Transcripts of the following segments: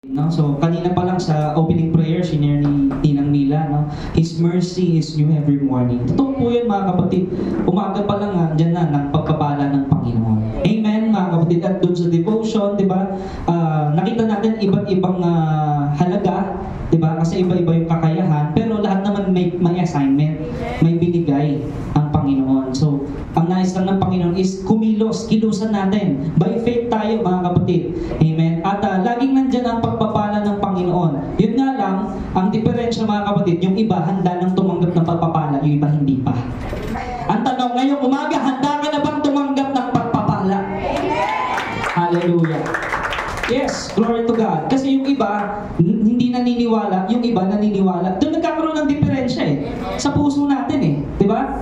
No? So, kanina pa lang sa opening prayer, sinare ni Tinang Mila, no? His mercy is new every morning. Totoo po yun, mga kapatid. Umaga pa lang, dyan na, ng pagpapala ng Panginoon. Amen, mga kapatid. At doon sa devotion, di ba, nakita natin iba't ibang halaga, di ba? Kasi iba-iba yung kakayahan, pero lahat naman may assignment, may binigay ang Panginoon. So, ang nais lang ng Panginoon is kilusan natin. By faith tayo, mga kapatid. Amen. At laging nandyan ang pagpapala ng Panginoon. Yun nga lang, ang diferensya, mga kapatid, yung iba handa nang tumanggap ng pagpapala, yung iba hindi pa. Ang tanong ngayong umaga, handa ka na bang tumanggap ng pagpapala? Hallelujah. Yes, glory to God. Kasi yung iba, hindi naniniwala, yung iba naniniwala. Doon nagkakaroon ng diferensya sa puso natin di ba?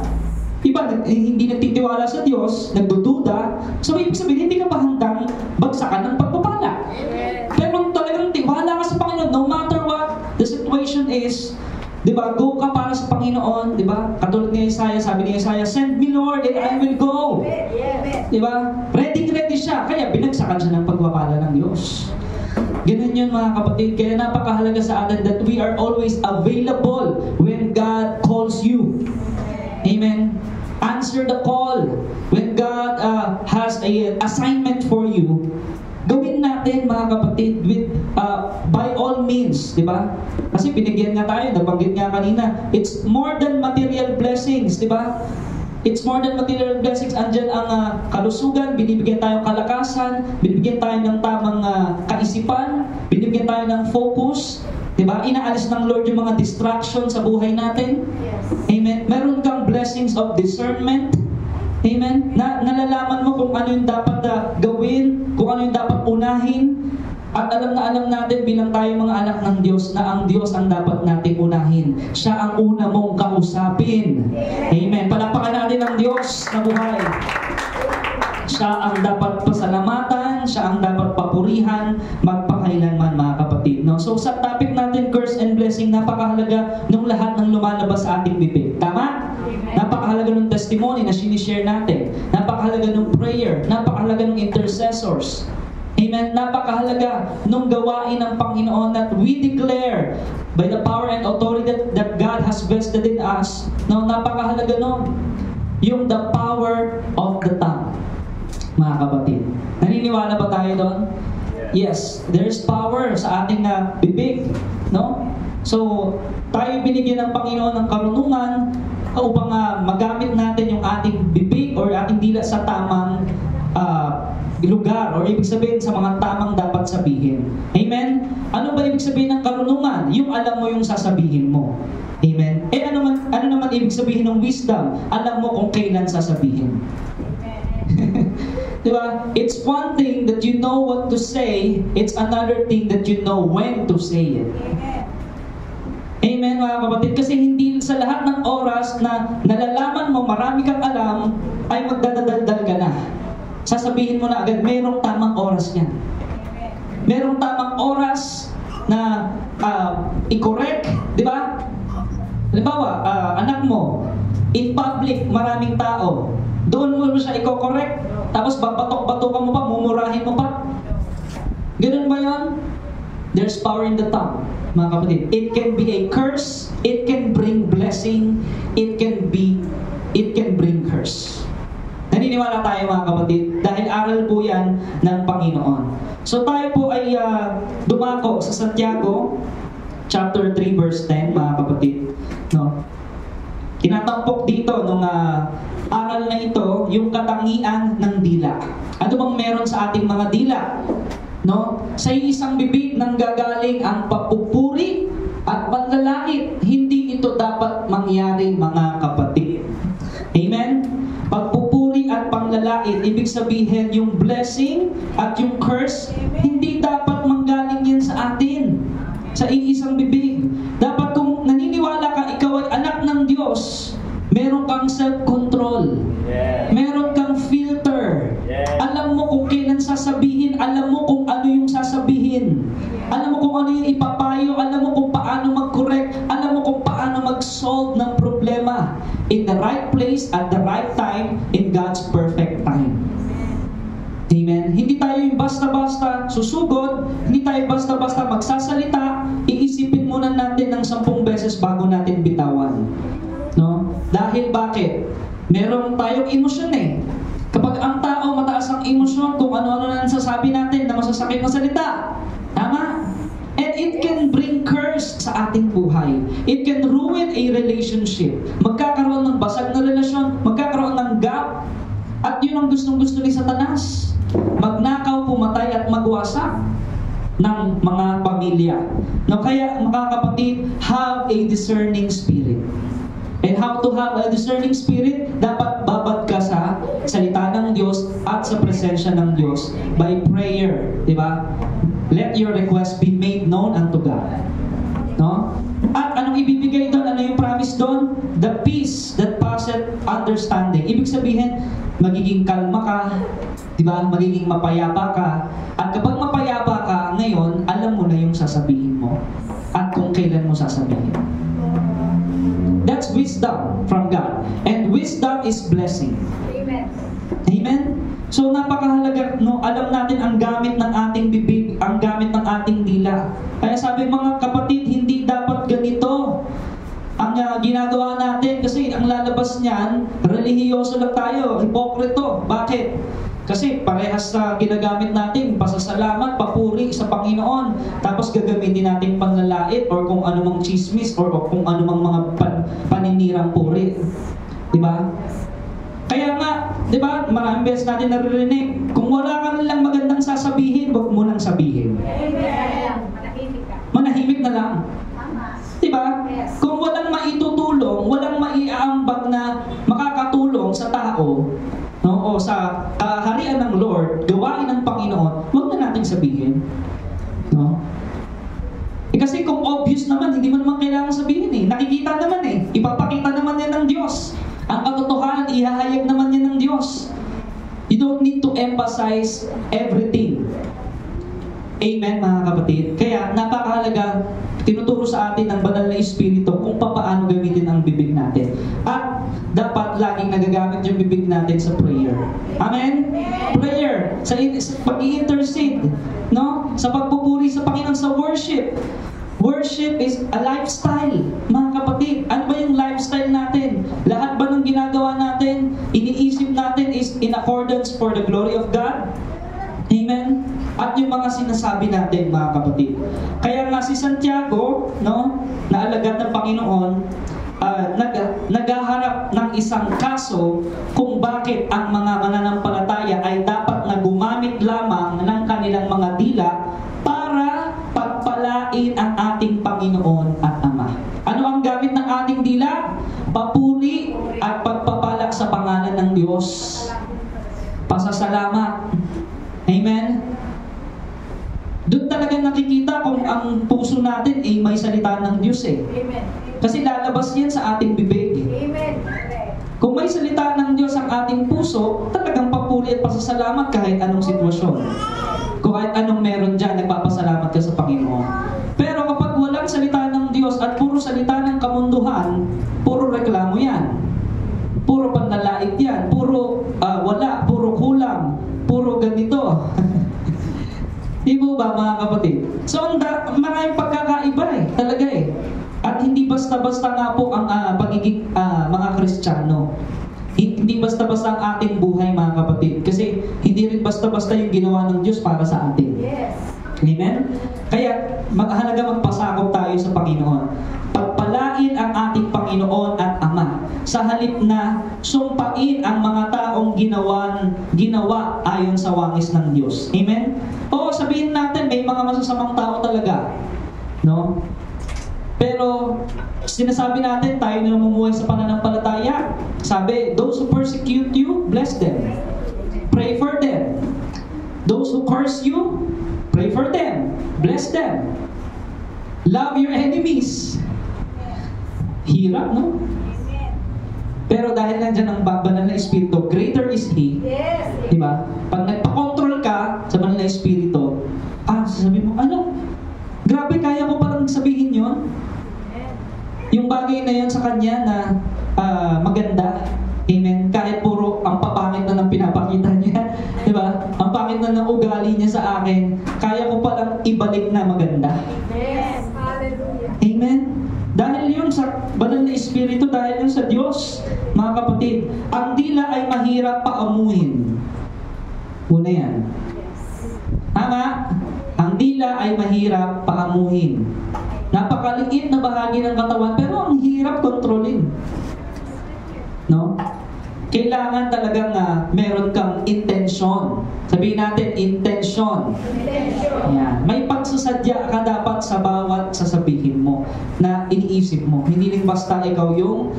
Iba, hindi nagtitiwala sa Diyos, nagdududa, so ibig sabihin, hindi ka pa handang bagsakan ng pagpapala. Pero talagang tiwala ka sa Panginoon, no matter what the situation is, di ba, go ka para sa Panginoon, di ba? Katulad ni Isaiah, sabi ni Isaiah, send me Lord and I will go. Di ba? Ready siya, kaya binagsakan siya ng pagpapala ng Diyos. Ganun yun, mga kapatid. Kaya napakahalaga sa atin that we are always available when God calls you. Amen. Answer the call. When God has a assignment for you, gawin natin, mga kapatid, with by all means, di ba? Kasi binigyan nga tayo, nabanggit nga kanina, it's more than material blessings, di ba? It's more than material blessings. Andyan ang kalusugan, binibigyan tayo kalakasan, binibigyan tayo ng tamang kaisipan, binibigyan tayo ng focus, diba? Inaalis ng Lord yung mga distraction sa buhay natin. Yes. Amen. Meron kang blessings of discernment. Amen. Nalalaman mo kung ano yung dapat gawin, kung ano yung dapat unahin. At alam natin bilang tayo mga anak ng Diyos na ang Diyos ang dapat nating unahin. Siya ang una mong kausapin. Amen. Palakpakan natin ang Diyos na buhay. Siya ang dapat pasalamatan, siya ang dapat papurihan, magpakailanman, mga kapatid. No? So sa topic natin, curse and blessing, napakahalaga nung lahat ng lumalabas sa ating bibig. Tama? Amen. Napakahalaga ng testimony na sinishare natin. Napakahalaga ng prayer. Napakahalaga ng intercessors. Amen. Napakahalaga nung gawain ng Panginoon that we declare by the power and authority that God has vested in us. No, napakahalaga nun. Yung the power of the tongue. Mga kapatid, naniniwala ba tayo doon? Yes, there's power sa ating bibig, no? So, tayo binigyan ng Panginoon ng karunungan upang magamit natin yung ating bibig or ating dila sa tamang lugar, or ibig sabihin sa mga tamang dapat sabihin. Amen? Ano ba ibig sabihin ng karunungan? Yung alam mo yung sasabihin mo. Amen? Ano naman ibig sabihin ng wisdom? Alam mo kung kailan sasabihin. Diba? It's one thing that you know what to say, it's another thing that you know when to say it. Amen, mga kapatid. Kasi hindi sa lahat ng oras na nalalaman mo, marami kang alam, ay magdadadaldal ka na. Sasabihin mo na agad, merong tamang oras yan. Merong tamang oras na i-correct, di ba? Halimbawa, anak mo, in public, maraming tao, doon mo siya i-correct, tapos babatok-batokan mo pa, mumurahin mo pa. Ganun ba yan? There's power in the tongue, mga kapatid. It can be a curse, it can bring blessing, it can bring curse. Naniniwala tayo, mga kapatid, dahil aral po yan ng Panginoon. So tayo po ay dumako sa Santiago chapter 3 verse 10, mga kapatid. No? Tinatampok dito nung aral na ito, yung katangian ng dila. Ano bang meron sa ating mga dila? No? Sa isang bibig nang gagaling ang papupuri at panlalait. Hindi ito dapat mangyari, mga kapatid. Amen? Pagpupuri at panglalait, ibig sabihin yung blessing at yung curse, hindi dapat manggaling yan sa atin. Sa iisang bibig. Dapat kung naniniwala ka, ikaw ay anak ng Diyos, meron kang self-control. Yeah. Meron kang filter. Yeah. Alam mo kung kailan sasabihin, alam mo kung ano yung sasabihin. Alam mo kung ano yung ipapayo, alam mo kung paano mag-correct, alam mo kung paano mag-solve ng problema. In the right place, at the right time, in God's perfect time. Amen. Hindi tayo tayo yung basta-basta susugod, hindi tayo basta-basta magsasalita, iisipin muna natin ng 10 beses bago natin bitawan. No? Dahil bakit? Meron tayong emosyon eh. Kapag ang tao mataas ang emosyon, kung ano-ano na nasasabi natin na masasakit na salita. Tama? And it can bring curse sa ating buhay. It can ruin a relationship. Magkakaroon ng basag na relasyon, magkakaroon ng gap. At yun ang gustong-gusto ni Satanas. Magnakaw, pumatay at magwasak ng mga pamilya. No, kaya mga kapatid, have a discerning spirit. And how to have a discerning spirit? Dapat babad ka sa salita ng Diyos at sa presensya ng Diyos by prayer. Diba? Let your request be made known unto God. No? At anong ibibigay doon? Ano yung promise doon? The peace that passeth understanding. Ibig sabihin, magiging kalma ka, diba? Magiging mapayapa ka. At kapag mapayapa ka, ngayon, alam mo na yung sasabihin mo. At kung kailan mo sasabihin. That's wisdom from God. And wisdom is blessing. Amen. Amen? So napakahalaga, no, alam natin ang gamit ng ating bibig, ang gamit ng ating dila. Kaya sabi mga kapatid, hindi dapat ganito ang ginagawa natin kasi ang lalabas niyan, relihiyoso lang tayo, hipokrito. Bakit? Kasi parehas sa ginagamit natin, pasasalamat, papuri sa Panginoon, tapos gagamitin natin panlalait or kung anumang chismis or kung anumang mga paninirang puri. Diba? Kaya nga, diba, maraming beses natin naririnig, kung wala ka rin lang magandang sasabihin, huwag mo nang sabihin. Manahimik ka. Manahimik na lang. Diba? Yes. Kung walang maitutulong, walang maiaambag na makakatulong sa tao, no, o sa harian ng Lord, gawain ng Panginoon, huwag na natin sabihin. No? Kasi kung obvious naman, hindi mo naman kailangan sabihin eh. Nakikita naman eh. Ipapakita naman yan ng Diyos. Ang katotohanan, ihahayag naman yan ng Diyos. You don't need to emphasize everything. Amen, mga kapatid. Kaya napakahalaga, tinuturo sa atin ng banal na Espiritu kung paano gamitin ang bibig natin. At dapat laging nagagamit yung bibig natin sa prayer. Amen? Prayer. Sa pag-i-intercede. No? Sa pagpupuri sa Panginoon, sa worship. Worship is a lifestyle, mga kapatid. Ano ba yung lifestyle natin? Lahat ba ng ginagawa natin, iniisip natin is in accordance for the glory of God? Amen? At yung mga sinasabi natin, mga kapatid. Kaya nga si Santiago, no, na alagad ng Panginoon, naghaharap ng isang kaso kung bakit ang mga mananampalataya ay dapat na gumamit lamang ng kanilang mga dila para pagpalain ang ating Panginoon at Ama. Ano ang gamit ng ating dila? Papuri at pagpapala sa pangalan ng Diyos. Pasasalamat. Amen? Doon talaga nakikita kung ang puso natin ay may salita ng Diyos eh. Amen. Kasi lalabas yan sa ating bibig. Amen. Kung may salita ng Diyos ang ating puso, talagang papuri at pasasalamat kahit anong sitwasyon. Kung kahit anong meron dyan, nagpapasalamat ka sa Panginoon. Pero kapag walang salita ng Diyos at puro salita ng kamunduhan, puro reklamo yan. Puro panlalait yan. Puro wala, puro kulang, puro ganito. Di ba mga kapatid? So, maraming pagkakaiba eh. Talaga eh. At hindi basta-basta nga po ang pagiging mga Kristiyano. Hindi basta-basta ang ating buhay, mga kapatid. Kasi hindi rin basta-basta yung ginawa ng Diyos para sa atin. Yes. Amen? Kaya mahalaga magpasakop tayo sa Panginoon. Pagpalain ang ating Panginoon at Ama. Sa halip na sumpain ang mga taong ginawa ayon sa wangis ng Diyos. Amen? Oo, sabihin natin, may mga masasamang tao talaga. No? Pero, sinasabi natin, tayo na namumuhay sa pananampalataya. Sabi, those who persecute you, bless them. Pray for them. Those who curse you, pray for them. Bless them. Love your enemies. Hirap, no? Pero dahil nandiyan ang banal na Espiritu, greater is He. Yes. Diba? Pag nagpa-control ka sa banal na Espiritu, sasabi mo, grabe, kaya ko parang sabihin yon. Yung bagay na yon sa Kanya na maganda, amen, kahit puro ang papangit na ng pinapakita niya, diba? Ang pangit pangit na ng ugali niya sa akin, kaya ko palang ibalik na maganda. Yes. Hallelujah. Amen? Dahil yun sa banal na Espiritu, dahil yun sa Diyos, mga kapatid, ang dila ay mahirap paamuhin. Una yan. Tama? Ang dila ay mahirap paamuhin. Napakaliit na bahagi ng katawan, pero ang hirap kontrolin. No? Kailangan talagang meron kang intention. Sabihin natin, intention. Ayan. May pagsasadya ka dapat sa bawat sasabihin mo na iniisip mo. Hindi lang basta ikaw yung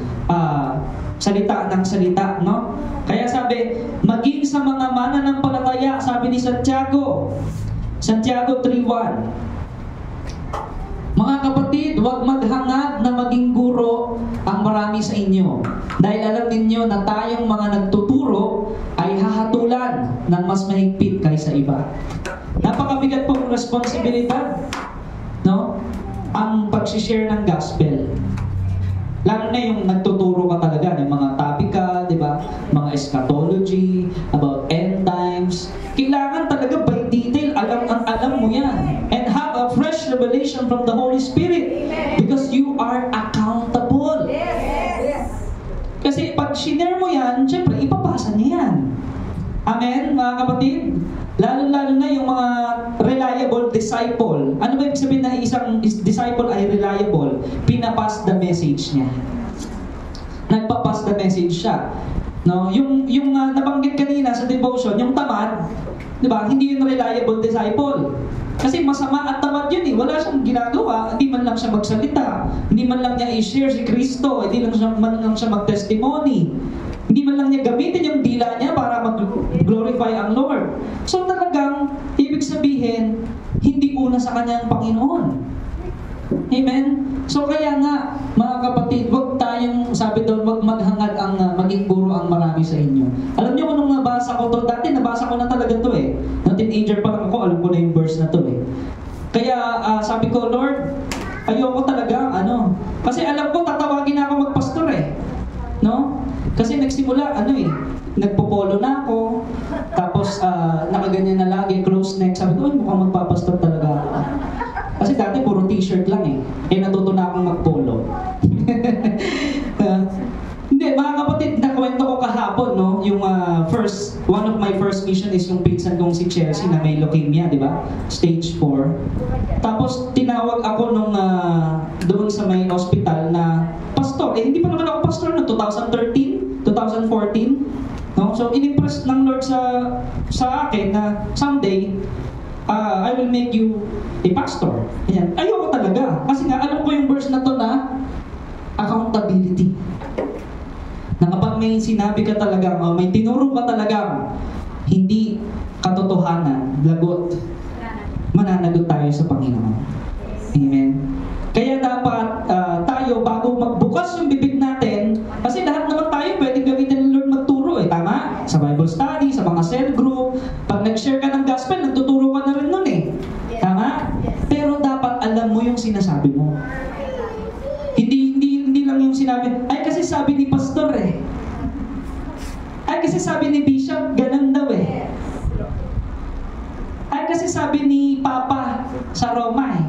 salita ng salita, no? Kaya sabi, maging sa mga mananampalataya, sabi ni Santiago 3:1. Mga kapatid, huwag maghangad na maging guro ang marami sa inyo. Dahil alam ninyo na tayong mga nagtuturo ay hahatulan ng mas mahigpit kaysa iba. Napakabigat pong responsibilidad, no? Ang pag-share ng gospel. Lalo na yung nagtuturo ka talaga ng mga topika, di ba? Mga eschatology, about end times. Kailangan talaga by detail, alam mo yan. And have a fresh revelation from the Holy Spirit. Because you are accountable. Yes. Kasi pag shinare mo yan, syempre, ipapasa niya yan. Amen, mga kapatid? Lalo-lalo na yung mga reliable disciple. Ano ba ibig sabihin na isang disciple ay reliable? Pinapass the message niya. Nagpapass the message siya. No, yung nabanggit kanina sa devotion, yung tamad, 'di ba? Hindi yun reliable disciple. Kasi masama at tamad yun eh. Wala siyang ginagawa, hindi man lang siya magsalita, hindi man lang niya i-share si Kristo, hindi man lang siya mag-testimony. Hindi man lang niya gamitin yung dila niya para mag-glorify ang Lord. So talagang, ibig sabihin, hindi una sa kanyang Panginoon. Amen? So kaya nga, mga kapatid, huwag tayong, sabi doon, huwag maghangad ang maging guro ang marami sa inyo. Alam niyo kung nung nabasa ko to, dati nabasa ko na talaga to eh. Nung teenager pa lang ako, alam ko na yung verse na to eh. Kaya sabi ko, Lord, ayoko talaga, kasi alam ko, tatawagin na ako magpastor eh. No? Kasi nagsimula, nagpopolo na ako, tapos nakaganyan na lagi, close neck. Sabi ko, mukhang magpapastor talaga ako. Kasi dati puro t-shirt lang eh. Natuto na akong magpolo. Hindi, mga kapatid, nakwento ko kahapon, no? Yung one of my first mission is yung pinsan kong si Chelsea na may leukemia, di ba? Stage 4. Tapos tinawag ako nung doon sa may hospital na pastor. Hindi pa naman ako pastor no 2013, 2014. No? So inimpress ng Lord sa akin na someday I will make you a pastor. Ayan. Ayoko talaga. Kasi nga, alam ko yung verse na to na accountability. Na kapag may sinabi ka talaga, may tinuro ka talaga, hindi katotohanan, lagot, mananagot tayo sa Panginoon. Amen. Kaya dapat tayo, bago magbukas yung bibig natin, kasi lahat naman tayo pwedeng gamitin ng Lord magturo eh. Tama? Sa Bible study, sa mga cell group, pag nag-share ka ng gospel, nagtuturo ka na rin nun eh. Tama? Pero dapat alam mo yung sinasabi mo. Hindi lang yung sinabi, ay kasi sabi ni pastor eh. Ay kasi sabi ni bishop, ganun daw eh. Ay kasi sabi ni papa sa Roma eh.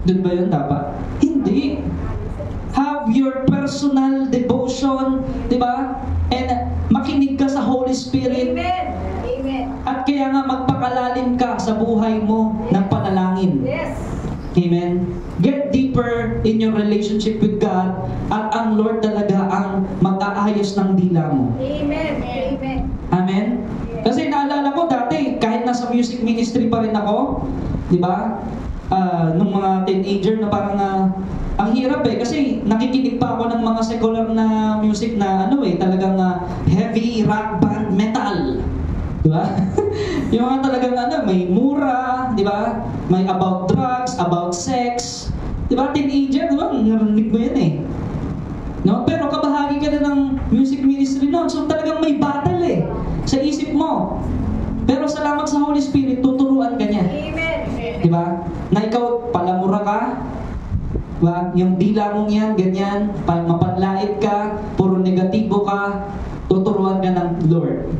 Doon ba yun dapat? Hindi. Have your personal devotion, di ba? And makinig ka sa Holy Spirit. Amen. Amen. At kaya nga magpakalalim ka sa buhay mo ng panalangin. Yes. Amen. Get deeper in your relationship with God at ang Lord talaga ang mag-aayos ng dila mo. Amen. Amen. Amen? Kasi naalala ko dati, kahit nasa music ministry pa rin ako, di ba? Nung mga teenager na parang ang hirap eh kasi nakikinig pa ako ng mga secular na music na talagang heavy rock band metal. Di ba? Yung mga talagang may mura, di ba? May about drugs, about sex. Di ba? Teenager, di ba? Narinig mo yan eh. No? Pero kabahagi ka na ng music ministry noon. So talagang may battle eh sa isip mo. Pero salamat sa Holy Spirit, tuturuan ka niya. Amen. Di ba? Na ikaw, palamura ka. Diba? Yung dila mong yan, ganyan. Mapanlait ka, puro negatibo ka, tuturuan ka ng Lord.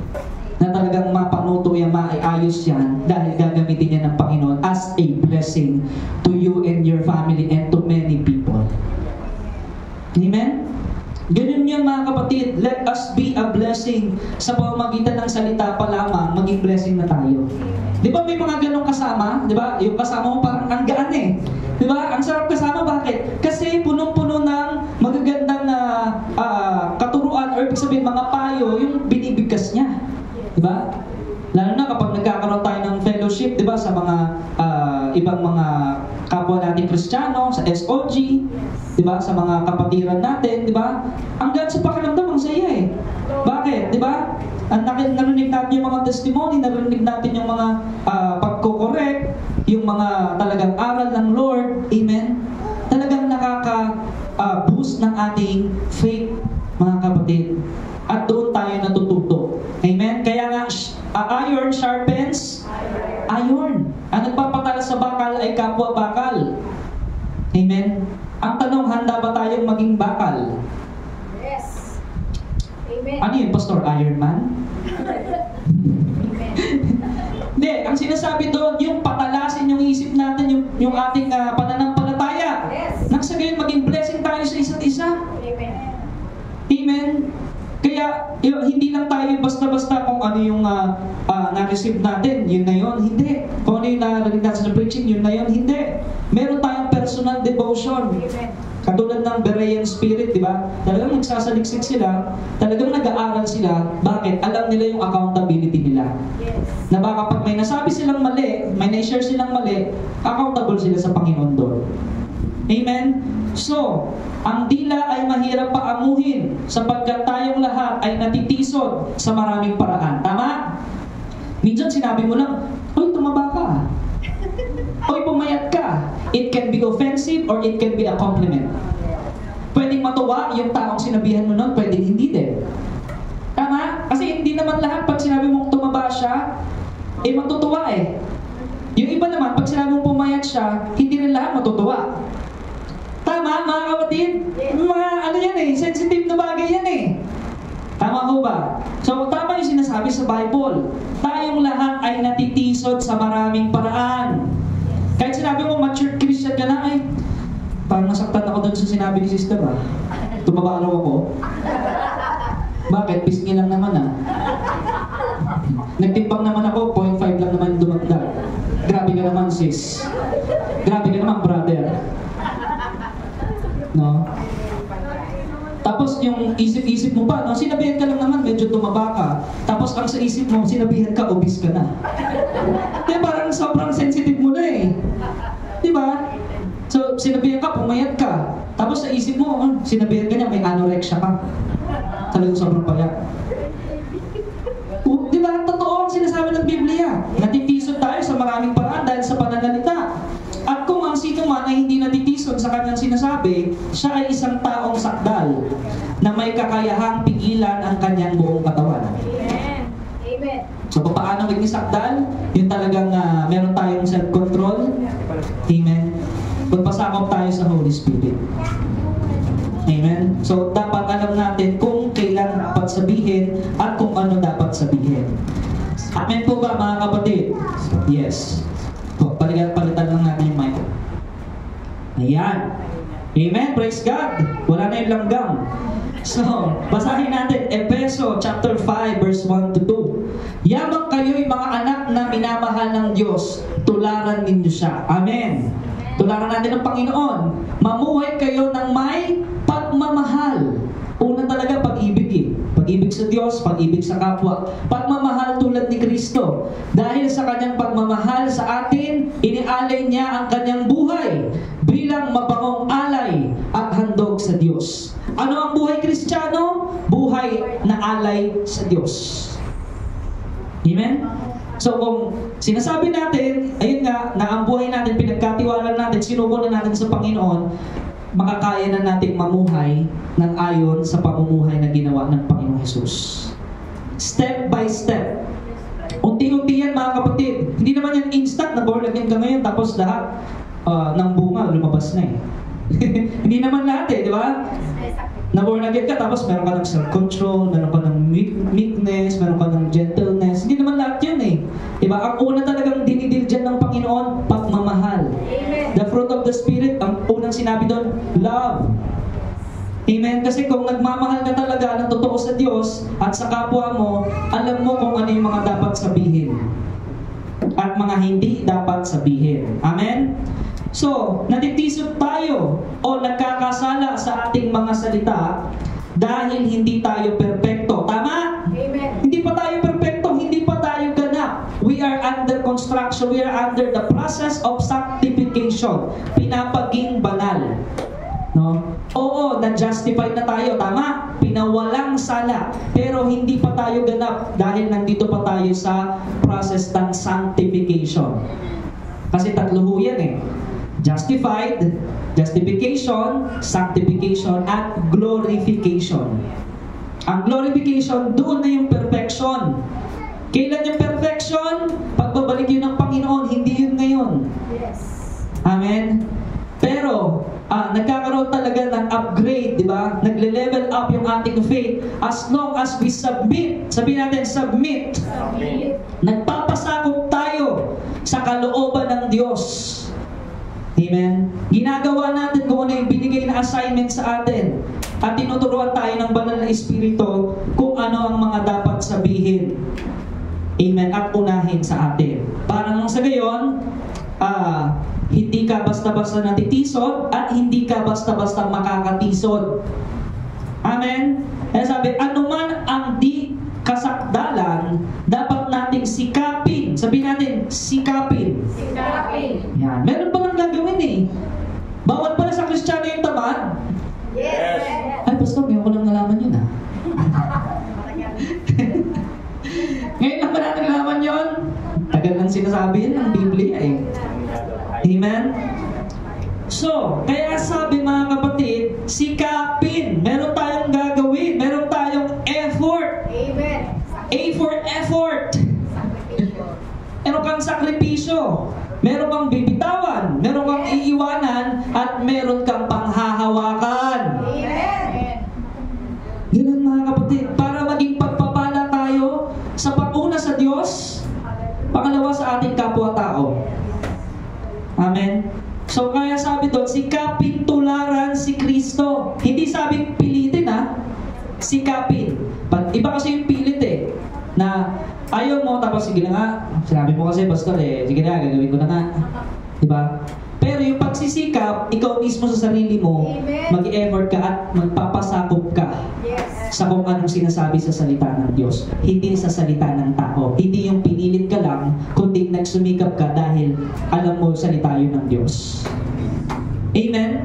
Na na talagang mapanuto yan, maiayos yan dahil gagamitin yan ng Panginoon as a blessing to you and your family and to many people. Amen? Ganun yun mga kapatid. Let us be a blessing. Sa pamamagitan ng salita pa lamang, maging blessing na tayo. Di ba may mga ganong kasama? Di ba? Yung kasama mo parang ang gaan eh. Di ba? Ang sarap kasama. Bakit? Kasi punong-puno ng magagandang katuruan or ibig sabihin mga payo yung binibigkas niya. Di ba? Lalo na kapag nagkakaroon tayo ng fellowship, di ba, sa mga ibang mga kapwa natin Kristiyano, sa SOG, di ba, sa mga kapatiran natin, di ba? Hanggang sa pakiramdam, ang saya eh. Bakit? Di ba? Narinig natin yung mga testimony, narinig natin yung mga pagko-correct, yung mga talagang aral ng Lord, amen? Talagang nakaka-boost ng ating faith, mga kapatid. At doon tayo natututo. Amen? Kaya nga, iron sharpens iron. Ang nagpapatalo sa bakal ay kapwa bakal. Amen? Ang tanong, handa ba tayong maging bakal? Yes. Amen. Ano yun, Pastor? Iron Man? Hindi, ang sinasabi doon, yung patalasin yung isip natin, yung ating pananampalataya. Yes. Nang sa gayon, maging blessing tayo sa isa't isa. Amen. Amen? Kaya, hindi lang tayo basta-basta kung ano yung na-receive natin, yun na yun. Hindi. Kung ano yung narinig natin sa preaching, yun na yun. Hindi. Meron tayong personal devotion. Amen. Katulad ng Berean spirit, di ba? Talagang nagsasaliksik sila, talagang nag-aaral sila. Bakit? Alam nila yung accountability nila. Yes. Na baka pag may nasabi silang mali, may na-share silang mali, accountable sila sa Panginoon doon. Amen? So, ang dila ay mahirap paamuhin sapagkat tayong lahat ay natitisod sa maraming paraan. Tama? Minsan sinabi mo lang, "Hoy, tumaba ka. Hoy, pumayat ka." It can be offensive or it can be a compliment. Pwedeng matuwa yung taong sinabihan mo nun, pwedeng hindi din. Tama? Kasi hindi naman lahat pag sinabi mong tumaba siya, matutuwa eh. Yung iba naman, pag sinabi mong pumayat siya, hindi rin lahat matutuwa. Tama, mga kapatid? Mga ano yan eh, sensitive na bagay yan eh. Tama ko ba? So, tama yung sinasabi sa Bible. Tayong lahat ay natitisod sa maraming paraan. Kahit sinabi mo, matured Christian ka na, ay, parang nasaktan ako doon sa sinabi ni sister ah. Tumaba raw ako. Bakit? Pisngi lang naman ah. Nagtimbang naman ako, 0.5 lang naman dumagdag. Grabe ka naman sis. Grabe ka naman brother. No? Tapos yung isip-isip mo pa, no? Sinabihan ka lang naman, medyo tumaba ka. Tapos ang sa isip mo, sinabihan ka, obese ka na. Kaya parang sobrang sensitive mo na eh. Diba? So, sinabihan ka, pumayat ka. Tapos sa isip mo, sinabihan ka niya, may anorexia ka. Talagang sobrang payat. Diba? Totoo ang sinasabi ng Biblia. Natitisod tayo sa maraming paraan dahil sa pananalita. At kung ang sino man ay hindi natitisod sa kanyang sinasabi, siya ay isang taong sakdal na may kakayahang pigilan ang kanyang buong katawan. Amen. Amen. So, paano maging sakdal? Yung talagang meron tayong self-control. Amen. Magpasakop tayo sa Holy Spirit. Amen. So, dapat alam natin kung kailan dapat sabihin at kung ano dapat sabihin. Amen po ba mga kapatid? Yes. Palitan lang natin yung mic. Ayan. Amen. Praise God. Wala na yung langgam. So, basahin natin Efeso chapter 5 verse 1 to 2. Yamang kayo'y mga anak na minamahal ng Diyos, tularan ninyo siya. Amen. Tularan natin ng Panginoon. Mamuhay kayo ng may pagmamahal. Una talaga pag-ibig eh. Pag-ibig sa Diyos, pag-ibig sa kapwa. Pagmamahal tulad ni Kristo. Dahil sa kanyang pagmamahal sa atin, inialay niya ang kanyang buhay bilang mabangong alay at handog sa Diyos. Ano ang buhay Kristiyano? Buhay na alay sa Diyos. Amen? So kung sinasabi natin, ayun nga, na ang buhay natin, pinagkatiwalaan natin, sinuko na natin sa Panginoon, makakaya na nating mamuhay ng ayon sa pamumuhay na ginawa ng Panginoong Jesus. Step by step. Unti-unti yan mga kapatid. Hindi naman yan instant na born again ka ngayon tapos lahat ng bunga lumabas na eh. Hindi naman lahat eh, di ba? Na born again ka tapos meron ka ng self-control, meron ka ng meekness, meron ka ng gentleness. Diba? Ang una talagang dinidil dyan ng Panginoon, pagmamahal. Amen. The fruit of the Spirit, ang unang sinabi doon, love. Amen? Kasi kung nagmamahal ka talaga ng totoo sa Diyos at sa kapwa mo, alam mo kung ano yung mga dapat sabihin at mga hindi dapat sabihin. Amen? So, natitisod tayo o nagkakasala sa ating mga salita dahil hindi tayo perpekto. Tama? Amen. Hindi pa tayo perpekto, hindi pa tayo ganap. We are under construction, we are under the process of sanctification. Pinapaging banal. No? Oo, na-justify na tayo, tama? Pinawalang sala. Pero hindi pa tayo ganap dahil nandito pa tayo sa process ng sanctification. Kasi tatlo ho yan eh. Justified, justification, sanctification, at glorification. Ang glorification, doon na yung perfection. Kailan yung perfection? Pagbabalik yun ng Panginoon, hindi yun ngayon. Yes. Amen? Pero, nagkakaroon talaga ng upgrade, di ba? Nagle-level up yung ating faith as long as we submit. Sabihin natin, submit. Amen. Nagpapasakop tayo sa kalooban ng Diyos. Amen? Ginagawa natin kung ano yung binigay na assignment sa atin. At tinuturuan tayo ng banal na Espiritu kung ano ang mga dapat sabihin. Amen? At unahin sa atin. Para nang sa gayon, hindi ka basta-basta natitisod at hindi ka basta-basta makakatisod. Amen? Kaya sabi, anuman ang di kasakdalan, dapat nating sikapin. Sabihin natin, sikapin. Sikapin. Yan. Meron pa lang gagawin eh. Bawal pala sa Kristiyano yung tamad. Yes. Ay, Pastor, ngayon ko lang nalaman yun ah. Ngayon lang ba natin nalaman yun? Tagal nang sinasabi yun ng Biblia eh. Amen? So, kaya sabi mga kapatid, sikapin. Meron tayong gagawin. Meron tayong effort. Amen. A for effort. Meron kang sakripisyo. Meron kang bibitawan. Meron kang iiwanan. At meron kang panghahawakan. Amen. Ganun mga kapatid. Para maging pagpapala tayo sa pag-una sa Diyos. Pangalawa sa ating kapwa-tao. Amen? So kaya sabi doon, sikapin tularan si Kristo. Hindi sabing pilitin ha. Sikapin. Iba kasi yung pilit eh. Na ayaw mo, tapos sige na nga. Sinabi mo kasi, Pastor eh, sige na, gagawin ko na nga. Diba? Pero yung pagsisikap, ikaw mismo sa sarili mo, mag-effort ka at magpapasakop ka Yes. sa kung anong sinasabi sa salita ng Diyos. Hindi sa salita ng tao. Hindi yung pinilit ka lang, kundi nagsumikap ka dahil alam mo salita yun ng Diyos. Amen?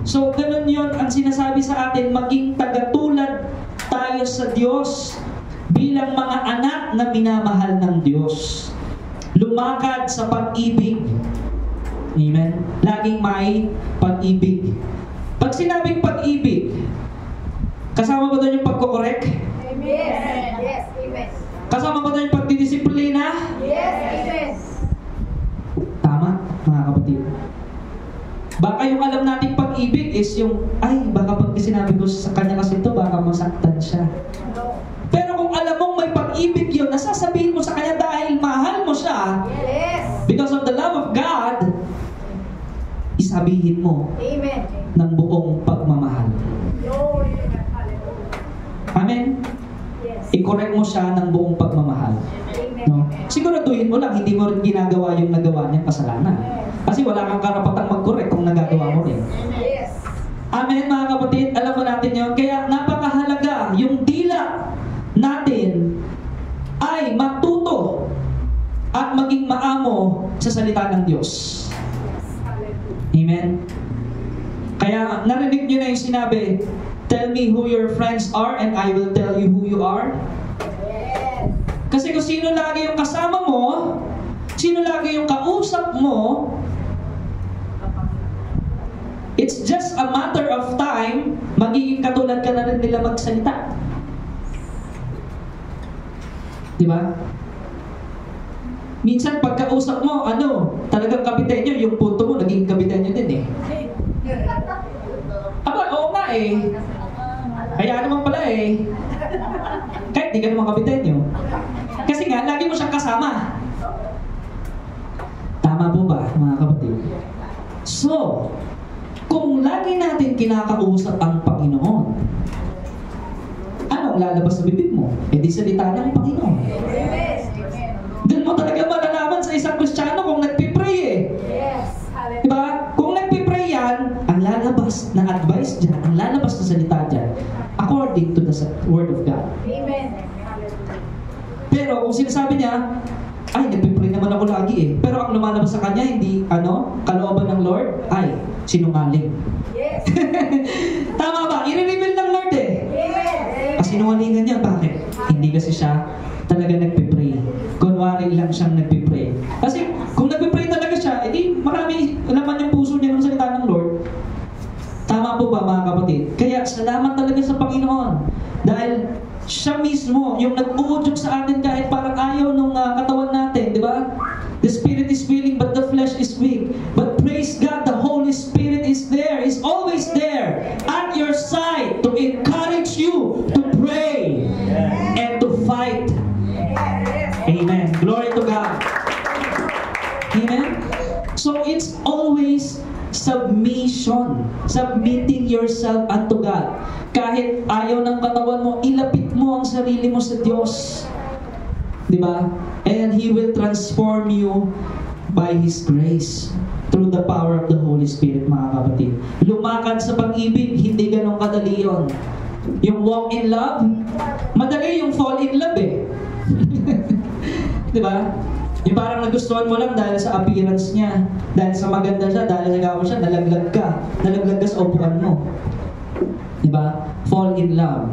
So, ganun yun ang sinasabi sa atin, maging tagatulad tayo sa Diyos bilang mga anak na minamahal ng Diyos. Lumakad sa pag-ibig. Amen? Laging may pag-ibig. Pag sinabing pag-ibig, kasama ba doon yung pagkokorek? Amen. Yes. Amen. Kasama ba doon yung pagdidisiplina? Yes. Amen. Tama, mga kapatid. Baka yung alam nating pag-ibig is yung, ay, baka pag sinabi ko sa kanya kasi ito, baka masaktan siya. No. Pero kung alam mong may pag-ibig yun, nasasabihin mo sa kanya dahil mahal mo siya, Yes. because of the love of God, isabihin mo Amen. ng buong pagmamahal. Lord. Hallelujah. Amen? Yes. I-correct mo siya ng buong pagmamahal. Amen. No? Siguraduhin mo lang, hindi mo rin ginagawa yung nagawa niyang kasalanan. Kasi wala kang karapatang mag-correct kung nagagawa mo rin. Yes. Amen, mga kapatid. Alam mo natin yun. Kaya napakahalaga yung dila natin ay matuto at maging maamo sa salita ng Diyos. Amen? Kaya narinig nyo na yung sinabi, tell me who your friends are and I will tell you who you are. Yes. Kasi kung sino lagi yung kasama mo, sino lagi yung kausap mo, it's just a matter of time, magiging katulad ka na rin nila magsalita. Diba? Minsan pagkausap mo, talagang kapitenyo, yung punto mo, naging kapitenyo din eh. Aba, oo nga eh. Kaya naman pala eh. Kahit di ka naman kapitenyo. Kasi nga, lagi mo siyang kasama. mga kapatid. So, kung lagi natin kinakausap ang Panginoon, anong lalabas sa bibig mo? E di salita ng Panginoon. Doon mo talaga malalaman sa isang Kristiyano kung nagpipray eh. Yes. Hallelujah. Diba? Kung nagpipray yan, ang lalabas na advice dyan, ang lalabas na salita dyan, according to the Word of God. Amen. Pero kung sinasabi niya, ay, nagpipray naman ako lagi eh. Pero ang lumalabas sa kanya, hindi, kalooban ng Lord, ay, sinungaling. Yes. Tama ba? I-reveal ng Lord eh. Amen. Sinungalingan niya, bakit? Hindi kasi siya talaga nagpipray. Kunwari lang siyang nagpipray. Kasi kung nagpipray talaga siya, edi marami laman yung puso niya ng salita ng Lord. Tama po ba mga kapatid? Kaya salamat talaga sa Panginoon. Dahil siya mismo yung nag-uudyok sa atin kahit parang ayaw nung katawan natin, di ba? The spirit is willing but the flesh is weak. But praise God, the Holy Spirit is there, is always there at your side to encourage you to pray and to fight. Amen. Glory to God. Amen. So it's always submission. Submitting yourself unto God. Kahit ayaw ng katawan mo, ilapit mo ang sarili mo sa Diyos. Diba? And He will transform you by His grace through the power of the Holy Spirit, mga kapatid. Lumakad sa pag-ibig, hindi ganun kadali yun. Yung walk in love, madali yung fall in love eh. Diba? Yung parang nagustuhan mo lang dahil sa appearance niya, dahil sa maganda siya, dahil sa gawa siya, nalaglag ka sa upuan mo. Diba? Fall in love.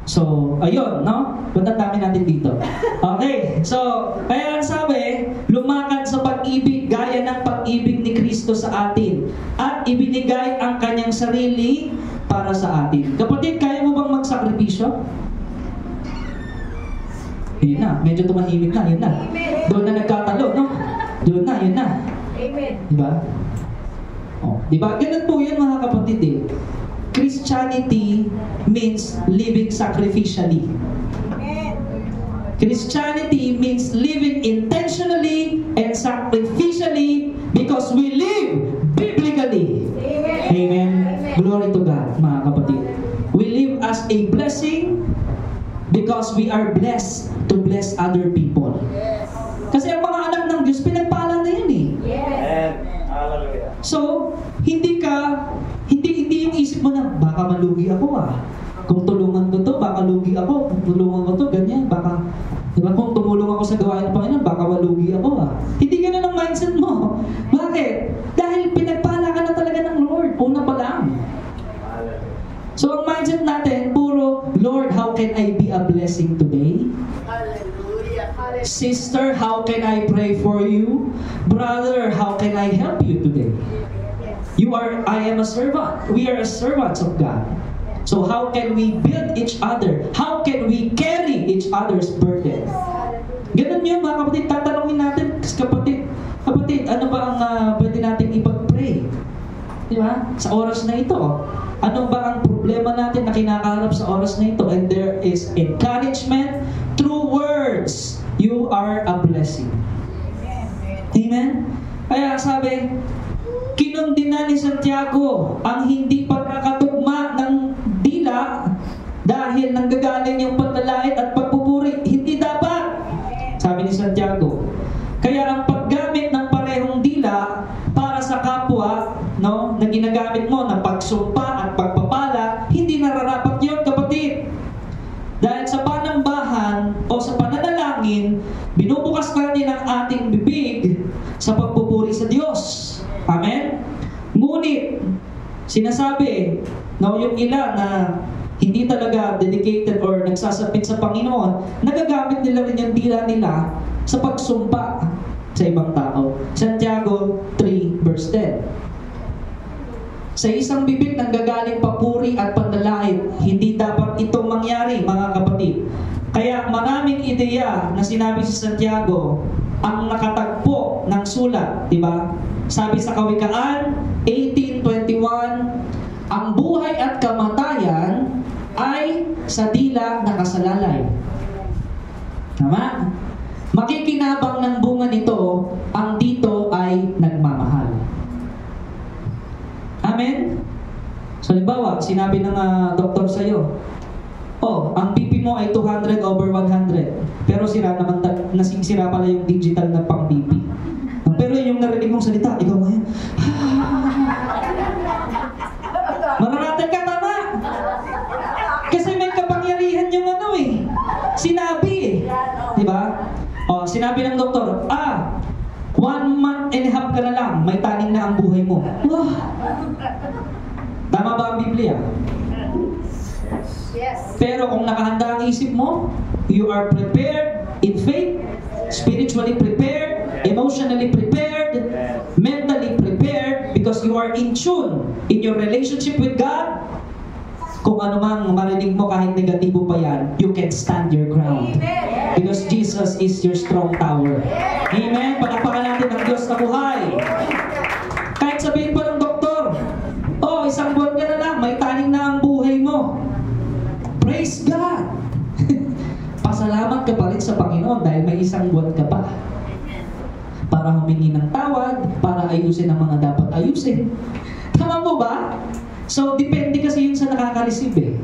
So, ayun, no? Punta dami natin dito. Okay, so, kaya ang sabi, lumakad sa pag-ibig, gaya ng pag-ibig ni Kristo sa atin. At ibinigay ang kanyang sarili para sa atin. Kapatid, kaya mo bang magsakripisyo? Yun na, medyo tumahimik na, yun na. Doon na nagkatalo, no? Doon na, yun na. Amen. Diba? Oh, diba? Ganun po yun mga kapatid eh. Christianity means living sacrificially. Amen. Christianity means living intentionally and sacrificially because we live biblically. Amen. Amen. Glory to God, mga kapatid. We live as a blessing because we are blessed to bless other people. Yes. Kasi ang mga anak ng Diyos, pinagpala na yun eh. Yes. Hallelujah. So, hindi yung isip mo na, baka malugi ako Kung tulungan ko to, baka lugi ako. Kung tulungan ko to, ganyan. Baka, diba, kung tumulong ako sa gawain ng Panginoon, baka malugi ako Hindi ganun ang mindset mo. Bakit? Dahil pinagpala ka na talaga ng Lord. Una pa lang. So, ang mindset natin, puro, Lord, how can I be a blessing today? Hallelujah. Hallelujah. Sister, how can I pray for you? Brother, how can I help you today? I am a servant. We are servants of God. So how can we build each other? How can we carry each other's burden? Ganun yun mga kapatid. Tatanungin natin, kapatid, ano ba ang pwede natin ipag-pray? Di ba? Sa oras na ito. Ano ba ang problema natin na kinakaharap sa oras na ito? And there is encouragement through words. You are a blessing. Amen? Kaya sabi, kinundina ni Santiago ang hindi pagkakatugma ng dila dahil nanggagaling yung panlalait at pagpupuri. Hindi dapat, sabi ni Santiago. Kaya ang paggamit ng parehong dila para sa kapwa, no, na ginagamit mo ng pagsumpa at pagpapala, hindi nararapat yun, kapatid. Dahil sa panambahan o sa pananalangin, binubukas natin ang ating bibig sa pagpupuri sa Diyos. Amen? Ngunit, sinasabi, no, yung ilan na hindi talaga dedicated or nagsasapit sa Panginoon, nagagamit nila rin yung dila nila sa pagsumpa sa ibang tao. Santiago 3 verse 10. Sa isang bibig nanggagaling papuri at panlalait, hindi dapat itong mangyari, mga kapatid. Kaya maraming ideya na sinabi sa Santiago ang nakatagpo ng sulat, di ba? Sabi sa Kawikaan 18:21, ang buhay at kamatayan ay sa dila nakasalalay. Tama? Makikinabang ng bunga nito, ang dito ay nagmamahal. Amen? So, halimbawa, sinabi ng doktor sa'yo, ang BP mo ay 200/100. Pero sira pala yung digital na pang BP. Pero yung narinig mong salita, ikaw ngayon, mararating ka, tama? Kasi may kapangyarihan yung sinabi Diba? Sinabi ng doktor, 1 month and a half ka na lang, may taning na ang buhay mo. Tama ba ang Biblia? Yes. Pero kung nakahanda ang isip mo, you are prepared in faith, spiritually prepared, emotionally prepared, mentally prepared, because you are in tune in your relationship with God. Kung ano mang marinig mo, kahit negatibo pa yan, you can stand your ground. Because Jesus is your strong tower. Amen? Palakpakan natin ang Diyos na buhay. Kahit sabihin pa ng doktor, 1 buwan ka na lang, may taning na ang buhay mo. Praise God! Pasalamat ka pa rin sa Panginoon dahil may 1 buwan ka pa. Para humingi ng tawad, para ayusin ang mga dapat ayusin. Tama mo ba? So, depende kasi yun sa nakaka-receive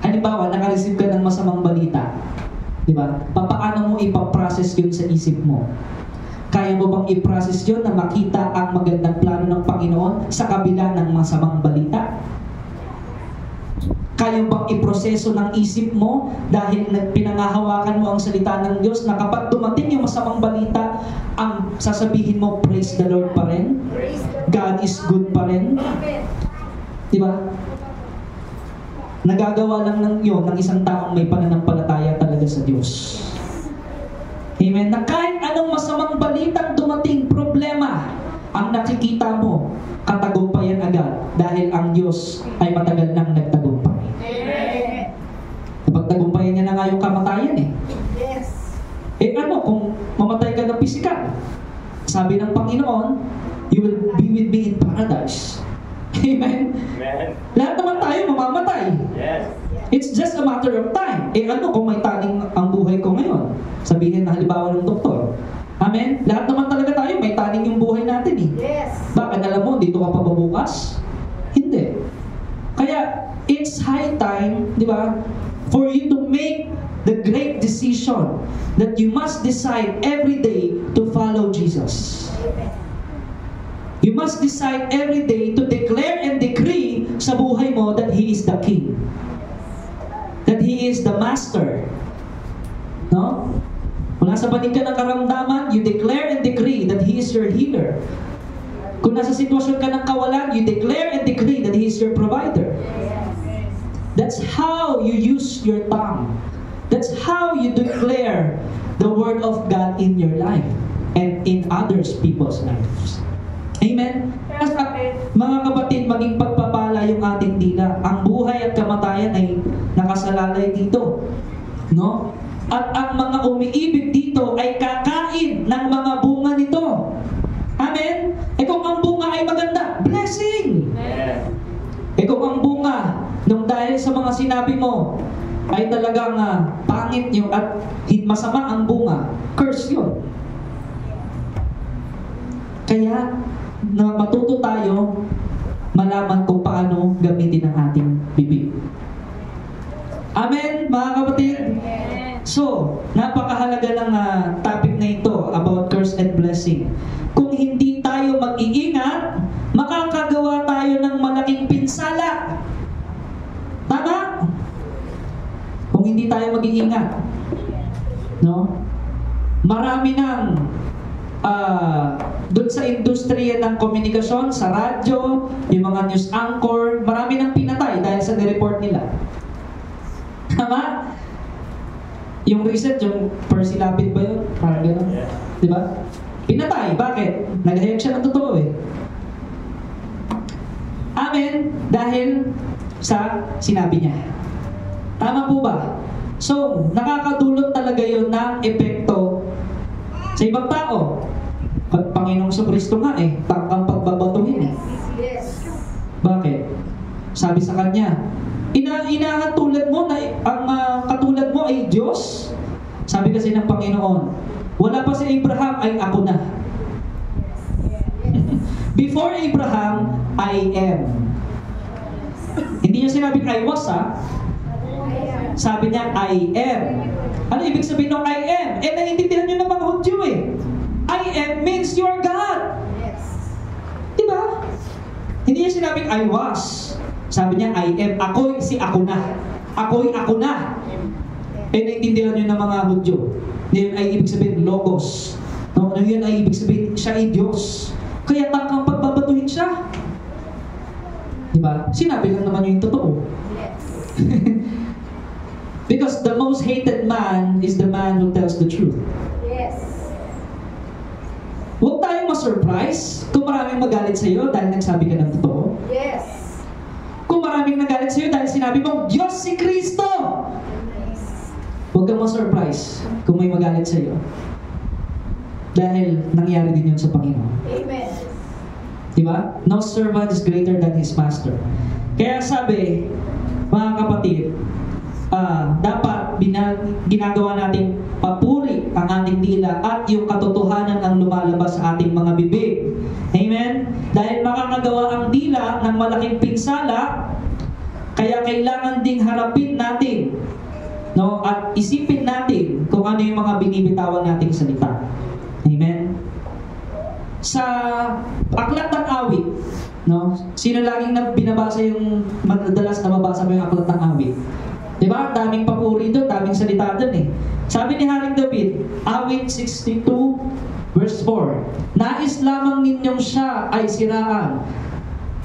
Halimbawa, naka-receive ka ng masamang balita. Diba? Paano mo ipaprocess yun sa isip mo? Kaya mo bang i-process yun na makita ang magandang plano ng Panginoon sa kabila ng masamang balita? Kaya bang iproseso ng isip mo dahil pinangahawakan mo ang salita ng Diyos na kapag dumating yung masamang balita, ang sasabihin mo, praise the Lord pa rin? God is good pa rin? Diba? Nagagawa lang ng isang taong may pananampalataya talaga sa Diyos. Amen? Na kahit anong masamang balitang dumating, problema, ang nakikita mo, katagumpayan agad dahil ang Diyos ay matagal nang nagtagumpay. Amen. Napagtagumpayan niya na nga yung kamatayan Yes. kung mamatay ka ng pisikal? Sabi ng Panginoon, you will be with me in paradise. Amen? Amen. Lahat naman tayo mamamatay. Yes. It's just a matter of time. Kung may taning ang buhay ko ngayon? Sabihin na halimbawa ng doktor. Amen? Lahat naman talaga tayo, may taning yung buhay natin Yes. Bakit alam mo, dito ka pa babukas? Hindi. Kaya, it's high time, di ba, for you to make the great decision that you must decide every day to follow Jesus. You must decide every day to declare and decree sa buhay mo that He is the King. That He is the Master. No? Kung nasa banig ka ng karamdaman, you declare and decree that He is your healer. Kung nasa sitwasyon ka ng kawalan, you declare and decree that He is your provider. That's how you use your tongue. That's how you declare the Word of God in your life and in others people's lives. Amen? Kaya mga kapatid, maging pagpapala yung ating dila. Ang buhay at kamatayan ay nakasalalay dito. No? At ang mga umiibig dito ay kakain ng mga bunga nito. Amen? Kung ang bunga ay maganda, blessing! Amen. Kung ang bunga, nung dahil sa mga sinabi mo, ay talagang pangit yung at masama ang bunga, curse yun. Kaya, na matuto tayo malaman kung paano gamitin ang ating bibig. Amen, mga kapatid? So, napakahalaga ng topic na ito about curse and blessing. Kung hindi tayo mag-iingat, makakagawa tayo ng malaking pinsala. Tama? Kung hindi tayo mag-iingat. No? Marami ng doon sa industriya ng komunikasyon, sa radyo, yung mga news anchor, marami nang pinatay dahil sa nireport nila. Tama? Yung recent, yung Percy Lapid ba yun? Parang gano'n. Yeah. Diba? Pinatay. Bakit? Nag-hayag siya ng totoo Amen? Dahil sa sinabi niya. Tama po ba? So, nakakadulot talaga yun ng epekto sa ibang tao. At Panginoong Kristo nga tangkang pagbabatuhin Yes. Bakit? Sabi sa kanya, inahatulad mo na ang katulad mo ay Diyos? Sabi kasi ng Panginoon, wala pa si Abraham ay ako na. Before Abraham, I am. Hindi niya sinabing I was, ha? Sabi niya, I am. Ano ibig sabihin ng I am? Naiintindihan niyo ng mga Hudyo eh. I am means you are God. Diba? Hindi niya sinabing I was. Sabi niya, I am. Ako'y si ako na. Ako'y ako na. Naiintindihan niyo ng mga Hudyo. Yun ay ibig sabihin logos. No? Yun ay ibig sabihin siya ay Diyos. Kaya takang pagbabatuhin siya. Diba? Sinabi lang naman yung totoo. Because the most hated man is the man who tells the truth. Yes. Huwag tayong ma-surprise kung maraming magalit sa iyo dahil nagsabi ka ng totoo. Yes. Kung maraming nagalit sa iyo dahil sinabi mo, Diyos si Kristo! Huwag kang ma-surprise kung may magalit sa iyo. Dahil nangyari din yun sa Panginoon. Amen. Diba? No servant is greater than his master. Kaya sabi, mga kapatid, dapat ginagawa natin papuri ang ating dila at yung katotohanan ang lumalabas sa ating mga bibig. Amen? Dahil makakagawa ang dila ng malaking pinsala, kaya kailangan ding harapin natin, no? At isipin natin kung ano yung mga binibitawan nating salita. Amen? Sa aklat ng awit, no? Sino laging binabasa yung madalas na mabasa mo yung aklat ng awit? Diba? Daming papuri doon, daming salita doon eh. Sabi ni Haring David, awit 62 verse 4, nais lamang ninyong siya ay siraan,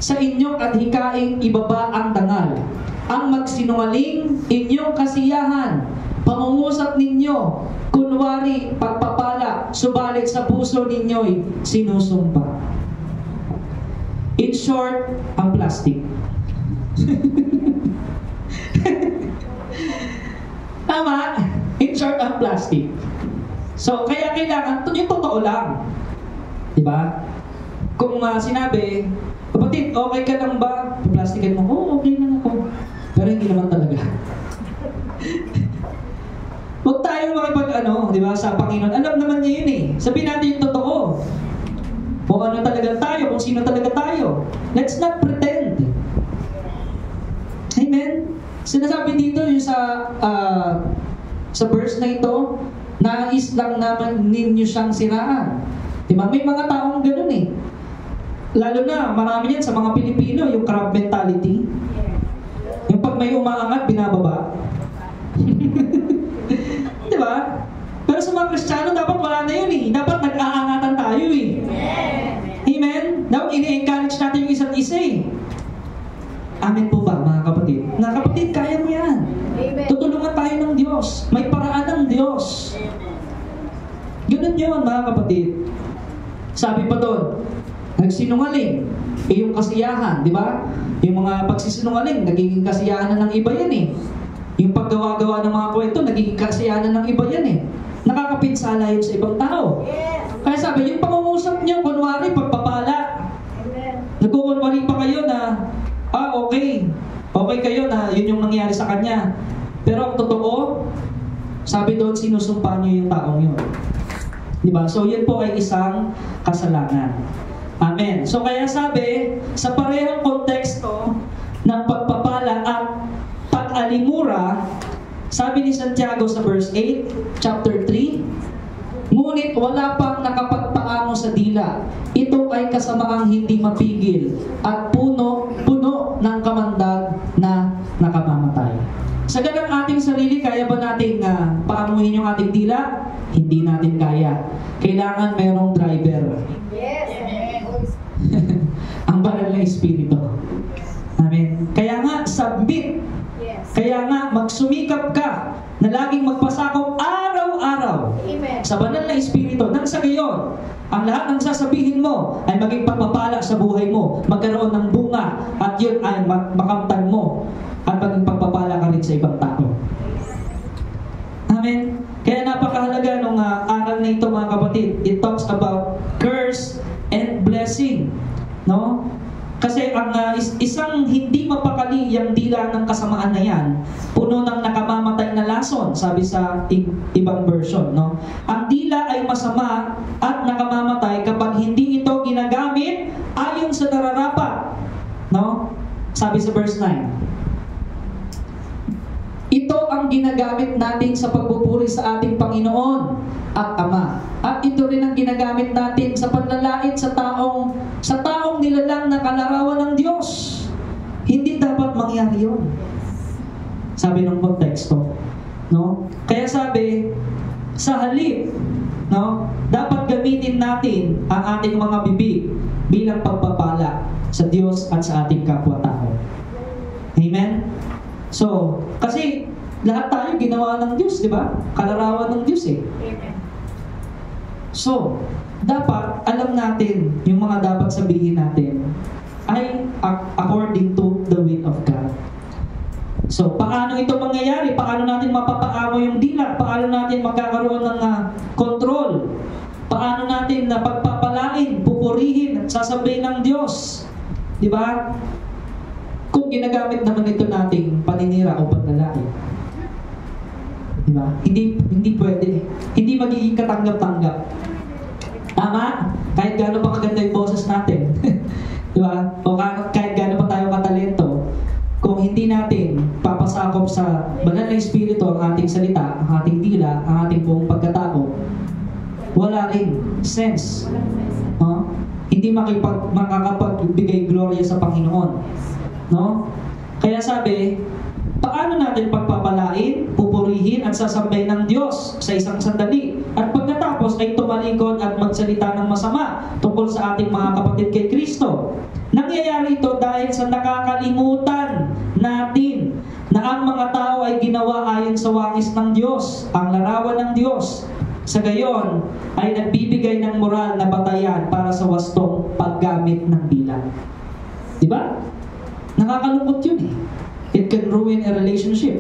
sa inyong adhikaing ibaba ang dangal, ang magsinungaling inyong kasiyahan, pangungusap ninyo, kunwari pagpapala, subalit sa puso ninyo'y sinusumpa. In short, ang plastic. Tama? In short, ang plastic. So, kaya kailangan, yung totoo lang. Diba? Kung sinabi, kapatid, okay ka lang ba? Plastikin mo, oh, okay lang ako. Pero hindi naman talaga. Huwag tayo diba, sa Panginoon. Alam naman niya yun eh. Sabihin natin yung totoo. Kung ano talaga tayo, kung sino talaga tayo. Let's not pretend. Amen? Sinasabi dito yung sa verse na ito, nais lang naman ninyo siyang siraan. Diba? May mga taong ganoon eh. Lalo na, marami yan sa mga Pilipino, yung crab mentality. Yung pag may umaangat, binababa. Diba? Pero sa mga Kristiyano, dapat wala na yun eh. Dapat nag-aangatan tayo eh. Amen? Dapat ini-encourage natin yung isa't isa eh. Amen po ba, mga kapatid? Mga kapatid, kaya mo yan. Amen. Tutulungan tayo ng Diyos. May paraan ng Diyos. Ganun yun, mga kapatid. Sabi pa doon, nagsinungaling, yung kasiyahan, di ba? Yung mga pagsisinungaling, nagiging kasiyahan na ng iba yan eh. Yung paggawa-gawa ng mga kwento, nagiging kasiyahan na ng iba yan eh. Nakakapinsala yun sa ibang tao. Yes. Kaya sabi, yung pangungusap nyo, kunwari, pagpapala. Amen. Nagkukunwari pa kayo na, okay. Okay kayo na yun yung nangyari sa kanya. Pero ang totoo, sabi doon, sinusumpa nyo yung taong yun. Diba? So yun po ay isang kasalanan. Amen. So kaya sabi, sa parehong konteksto ng pagpapala at pag-alimura, sabi ni Santiago sa verse 8, chapter 3, ngunit wala pang nakapagpaano sa dila. Ito ay kasamaang hindi mapigil at puno ng kamandag na nakamamatay. Sa ganang ating sarili, kaya ba nating paamuhin yung ating dila? Hindi natin kaya. Kailangan merong driver. Yes. Ang banal na Espiritu. Amen. Kaya nga, submit. Yes. Kaya nga, magsumikap ka na laging magpasakop araw-araw Amen. sa banal na Espiritu. Nang sa gayon, ang lahat ng sasabihin mo ay maging pagpapala sa buhay mo, magkaroon ng bunga, at yun ay makamtan mo, at maging pagpapala ka rin sa ibang tao. Amen. Kaya napakahalaga nung aral na ito, mga kapatid. It talks about curse and blessing. No? Kasi ang isang hindi mapakali yung dila ng kasamaan na yan, puno ng nakamamatay na lason, sabi sa ibang version. No? Ang dila ay masama at nakamamatay kapag hindi ito ginagamit ayon sa nararapat. No? Sabi sa verse 9. Ito ang ginagamit natin sa pagpupuri sa ating Panginoon at Ama. At ito rin ang ginagamit natin sa panlalait sa taong nilalang na kalarawan ng Diyos. Hindi dapat mangyari yun. Sabi ng konteksto. No? Kaya sabi, sa halip, no, dapat gamitin natin ang ating mga bibig bilang pagpapala sa Diyos at sa ating kapwa-tao. Amen? So, kasi lahat tayo ginawa ng Diyos, di ba? Kalarawan ng Diyos eh. Amen. So, dapat alam natin yung mga dapat sabihin natin ay according to the will of God. So, paano ito mangyayari? Paano natin mapapaamo yung dila? Paano natin magkakaroon ng control? Paano natin na pagpapalain, pupurihin, at sasabihin ng Diyos? Di ba? Kung ginagamit naman ito nating paninira o paglalait. Di ba? Hindi pwede. Hindi magiging katanggap-tanggap. Tama? Kahit gaano pa kaganda yung boses natin. Di ba? O kahit gaano pa tayo katalento, kung hindi natin papasakop sa banal na espiritu ang ating salita, ang ating dila, ang ating buong pagkatao, wala rin sense. Hindi makakapagbigay gloria sa Panginoon. No? Kaya sabi, paano natin pagpapalain, pupurihin at sasambahin ng Diyos sa isang sandali at pagkatapos ay tumalikod at magsalita ng masama tungkol sa ating mga kapatid kay Kristo. Nangyayari ito dahil sa nakakalimutan natin na ang mga tao ay ginawa ayon sa wangis ng Diyos, ang larawan ng Diyos. Sa gayon ay nagbibigay ng moral na batayan para sa wastong paggamit ng bilang. Diba? Nakakalungkot yun eh. It can ruin a relationship.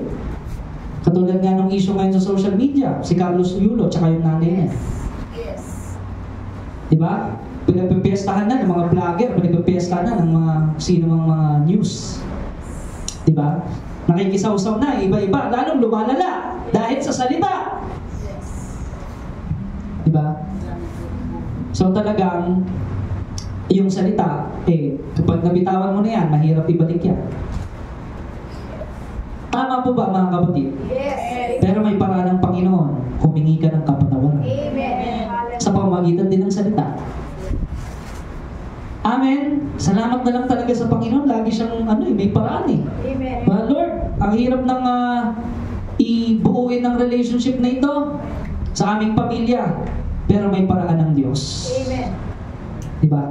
Katulad nga ng issue ngayon sa social media, si Carlos Yulo, tsaka yung nanay niya. Yes. Diba? Pinagpipiestahan na ng mga vlogger, pinagpipiestahan na ng mga sino mga news. Diba? Nakikisaw-saw na, iba-iba, lalong lumalala dahil sa salita. Diba? So talagang yung salita, kapag nabitawan mo na yan, mahirap ibalik yan. Tama po ba mga kapatid? Yes. Pero may paraan ng Panginoon, humingi ka ng kapatawaran. Amen. Sa pamamagitan din ng salita. Amen. Salamat na lang talaga sa Panginoon. Lagi siyang may paraan eh. Amen. Lord, ang hirap ng ibuuin ng relationship na ito sa aming pamilya. Pero may paraan ng Diyos. Amen. Diba?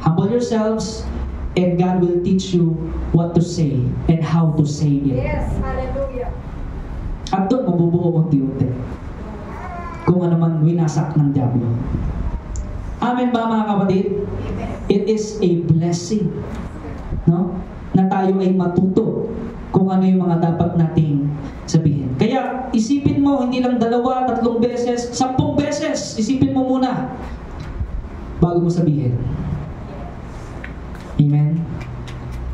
Humble yourselves and God will teach you what to say and how to say it. Yes. Hallelujah. At doon mabubuo unti-unti. Kung ano man winasak ng diablo. Amen ba mga kapatid? Amen. It is a blessing, no? Na tayo ay matuto kung ano yung mga dapat nating sabihin. Kaya isipin mo, hindi lang 2, 3 beses, 10 beses, isipin mo muna bago mo sabihin. Amen?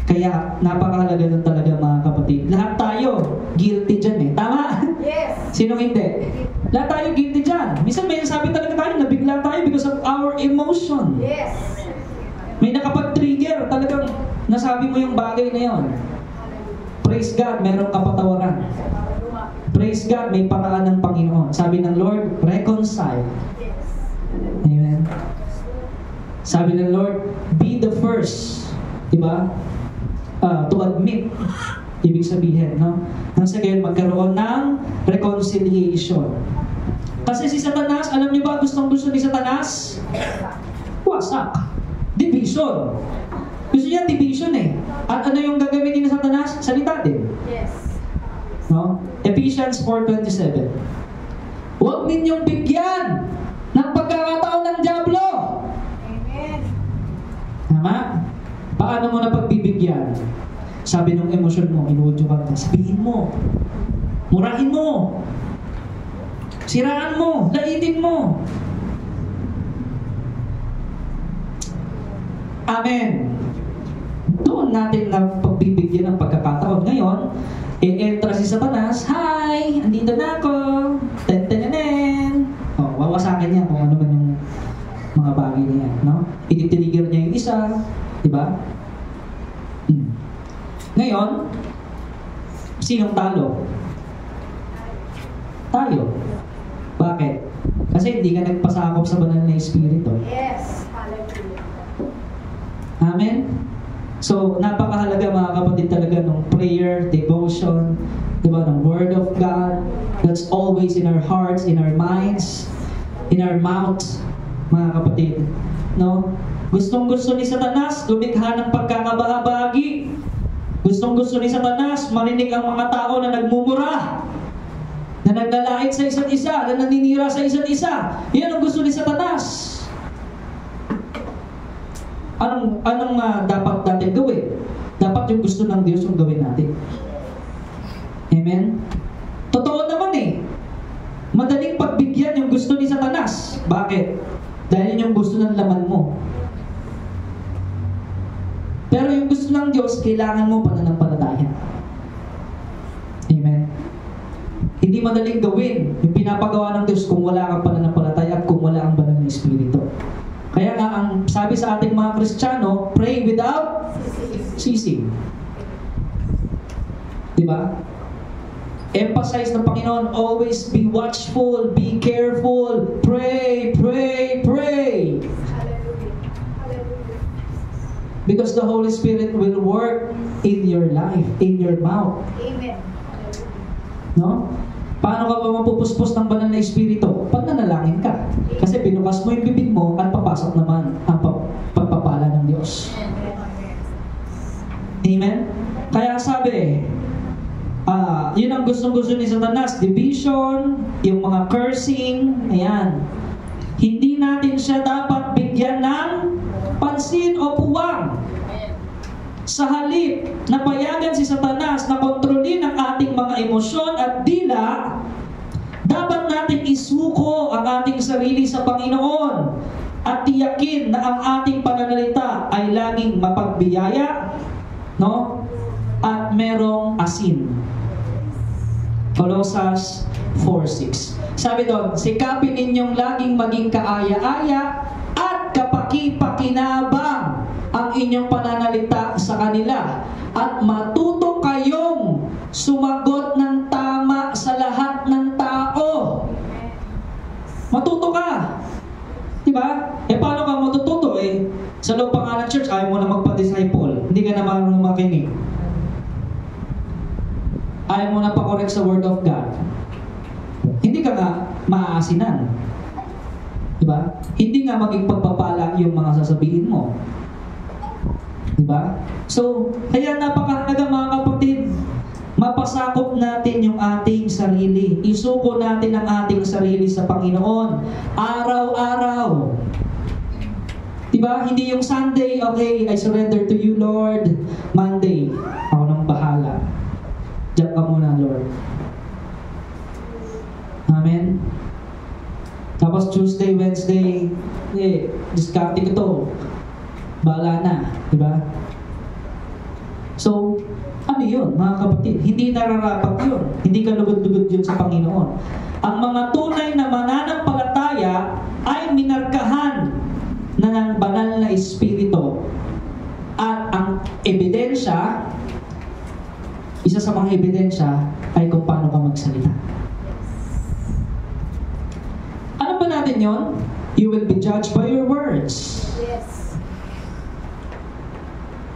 Kaya napakahalaga lang talaga mga kapatid. Lahat tayo guilty dyan eh. Tama? Yes. Sino hindi? Lahat tayo guilty dyan. Minsan may sabi talaga tayo, nabigla tayo because of our emotion. Yes. May nakapag-trigger, talagang nasabi mo yung bagay na yon. Praise God, merong kapatawaran. Praise God, may paraan ng Panginoon. Sabi ng Lord, reconcile. Yes. Amen. Sabi ng Lord, be the first. Diba? To admit. Ibig sabihin, no? Nang sa gayon, magkaroon ng reconciliation. Kasi si Satanas, alam niyo ba, gustong-gusto ni Satanas? Wasak. Division. Gusto niya division eh. At ano yung gagamitin ni Satanas? Salita din. Yes. No? Ephesians 4:27. Huwag ninyong bigyan ng pagkakataon ng diablo. Amen. Tama? Paano mo na pagbibigyan? Sabi ng emosyon mo, inuudyo ka, sabihin mo. Murahin mo. Siraan mo. Laitin mo. Amen. Doon natin na pagbibigyan ng pagkakataon. Ngayon, entra si Satanas, hi, andito na ako. Ten-ten-ten. Wawasakin niya kung ano man yung mga bagay niya. No? ititrigger niya yung isa, di ba? Ngayon, sinong talo? Tayo. Bakit? Kasi hindi ka nagpasakop sa banal na Espiritu. Yes. Hallelujah. Amen? So, napakahalaga mga kapatid talaga ng prayer, devotion, diba, ng Word of God. That's always in our hearts, in our minds, in our mouths, mga kapatid. No? Gustong-gusto ni Satanas, lumikha ng pagkakabahabagi. Gustong-gusto ni Satanas, marinig ang mga tao na nagmumura, na naglalait sa isa't isa, na naninira sa isa't isa. Yan ang gusto ni Satanas. Anong dapat natin gawin? Dapat yung gusto ng Diyos yung gawin natin. Amen? Totoo naman eh. Madaling pagbigyan yung gusto ni Satanas. Bakit? Dahil yun yung gusto ng laman mo. Pero yung gusto ng Diyos, kailangan mo pananampalataya. Amen? Hindi madaling gawin yung pinapagawa ng Diyos kung wala kang pananampalataya at kung wala ang banal na Espiritu. Kaya nga, ang sabi sa ating mga Kristiyano, pray without ceasing. Diba? Emphasize ng Panginoon, always be watchful, be careful, pray, pray, pray. Hallelujah. Hallelujah. Because the Holy Spirit will work in your life, in your mouth. Amen. Hallelujah. No? Paano ka ba mapupuspos ng banal na Espiritu? Pag nanalangin ka. Kasi binukas mo yung bibig mo at papasok naman ang pagpapala ng Diyos. Amen? Kaya sabi, yun ang gustong-gusto ni Satanas, division, yung mga cursing, ayan. Hindi natin siya dapat bigyan ng pansin o puwang. Sa halip na payagan si Satanas na kontrolin ang ating mga emosyon at dila, dapat natin isuko ang ating sarili sa Panginoon at tiyakin na ang ating pananalita ay laging mapagbiyaya, no? At merong asin. Colossus 4:6. Sabi doon, sikapin ninyong laging maging kaaya-aya at kapaki-pakinabang ang inyong pananalita sa kanila at matuto kayong sumagot ng tama sa lahat ng tao. Matuto ka. Diba? Paano ka matututo? Sa loob pa nga ng church, ayaw mo na magpa-disciple. Hindi ka na marunong makinig. Ayaw mo na pa-correct sa Word of God. Hindi ka nga maaasinan. Diba? Hindi nga maging pagpapala yung mga sasabihin mo. Diba? So, kaya napakahalaga mga kapatid, mapasakop natin yung ating sarili. Isuko natin ang ating sarili sa Panginoon. Araw-araw. Diba? Hindi yung Sunday, okay, I surrender to you, Lord. Monday, ako nang bahala. Diyan ka muna, Lord. Amen? Tapos Tuesday, Wednesday, discarding ko to. Bahala na, di ba? So, ano yun, mga kapatid? Hindi nararapat yun. Hindi ka lugod-lugod yun sa Panginoon. Ang mga tunay na mananampalataya ay minarkahan na ng banal na Espiritu. At ang ebidensya, isa sa mga ebidensya ay kung paano ka magsalita. Ano ba natin yun? You will be judged by your words. Yes.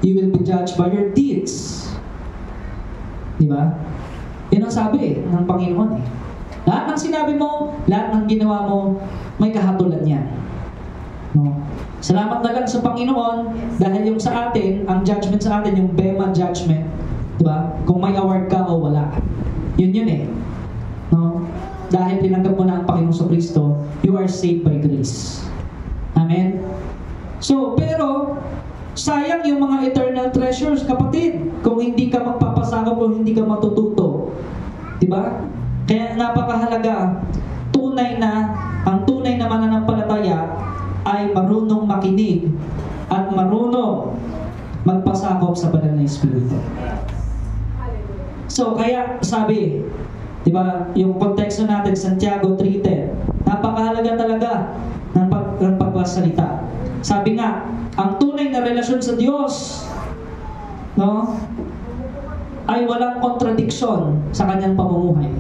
You will be judged by your deeds. Di ba? Yan ang sabi ng Panginoon . Lahat ng sinabi mo, lahat ng ginawa mo, may kahatulan yan. No? Salamat na lang sa Panginoon dahil yung sa atin, ang judgment sa atin, yung Bema judgment, di ba? Kung may award ka o wala. Yun No? Dahil tinanggap mo na ang Panginoong Kristo, you are saved by grace. Amen? So, pero sayang yung mga eternal treasures, kapatid, kung hindi ka magpapasakop o hindi ka matututo. Diba? Kaya napakahalaga, ang tunay na mananampalataya ay marunong makinig at marunong magpasakop sa banal na Espiritu. So, kaya sabi, diba, yung konteksto natin, Santiago 3:10, napakahalaga talaga ng pagpasalita. Sabi nga, ang tunay na relasyon sa Diyos, no, ay walang kontradiksyon sa kanyang pamumuhay.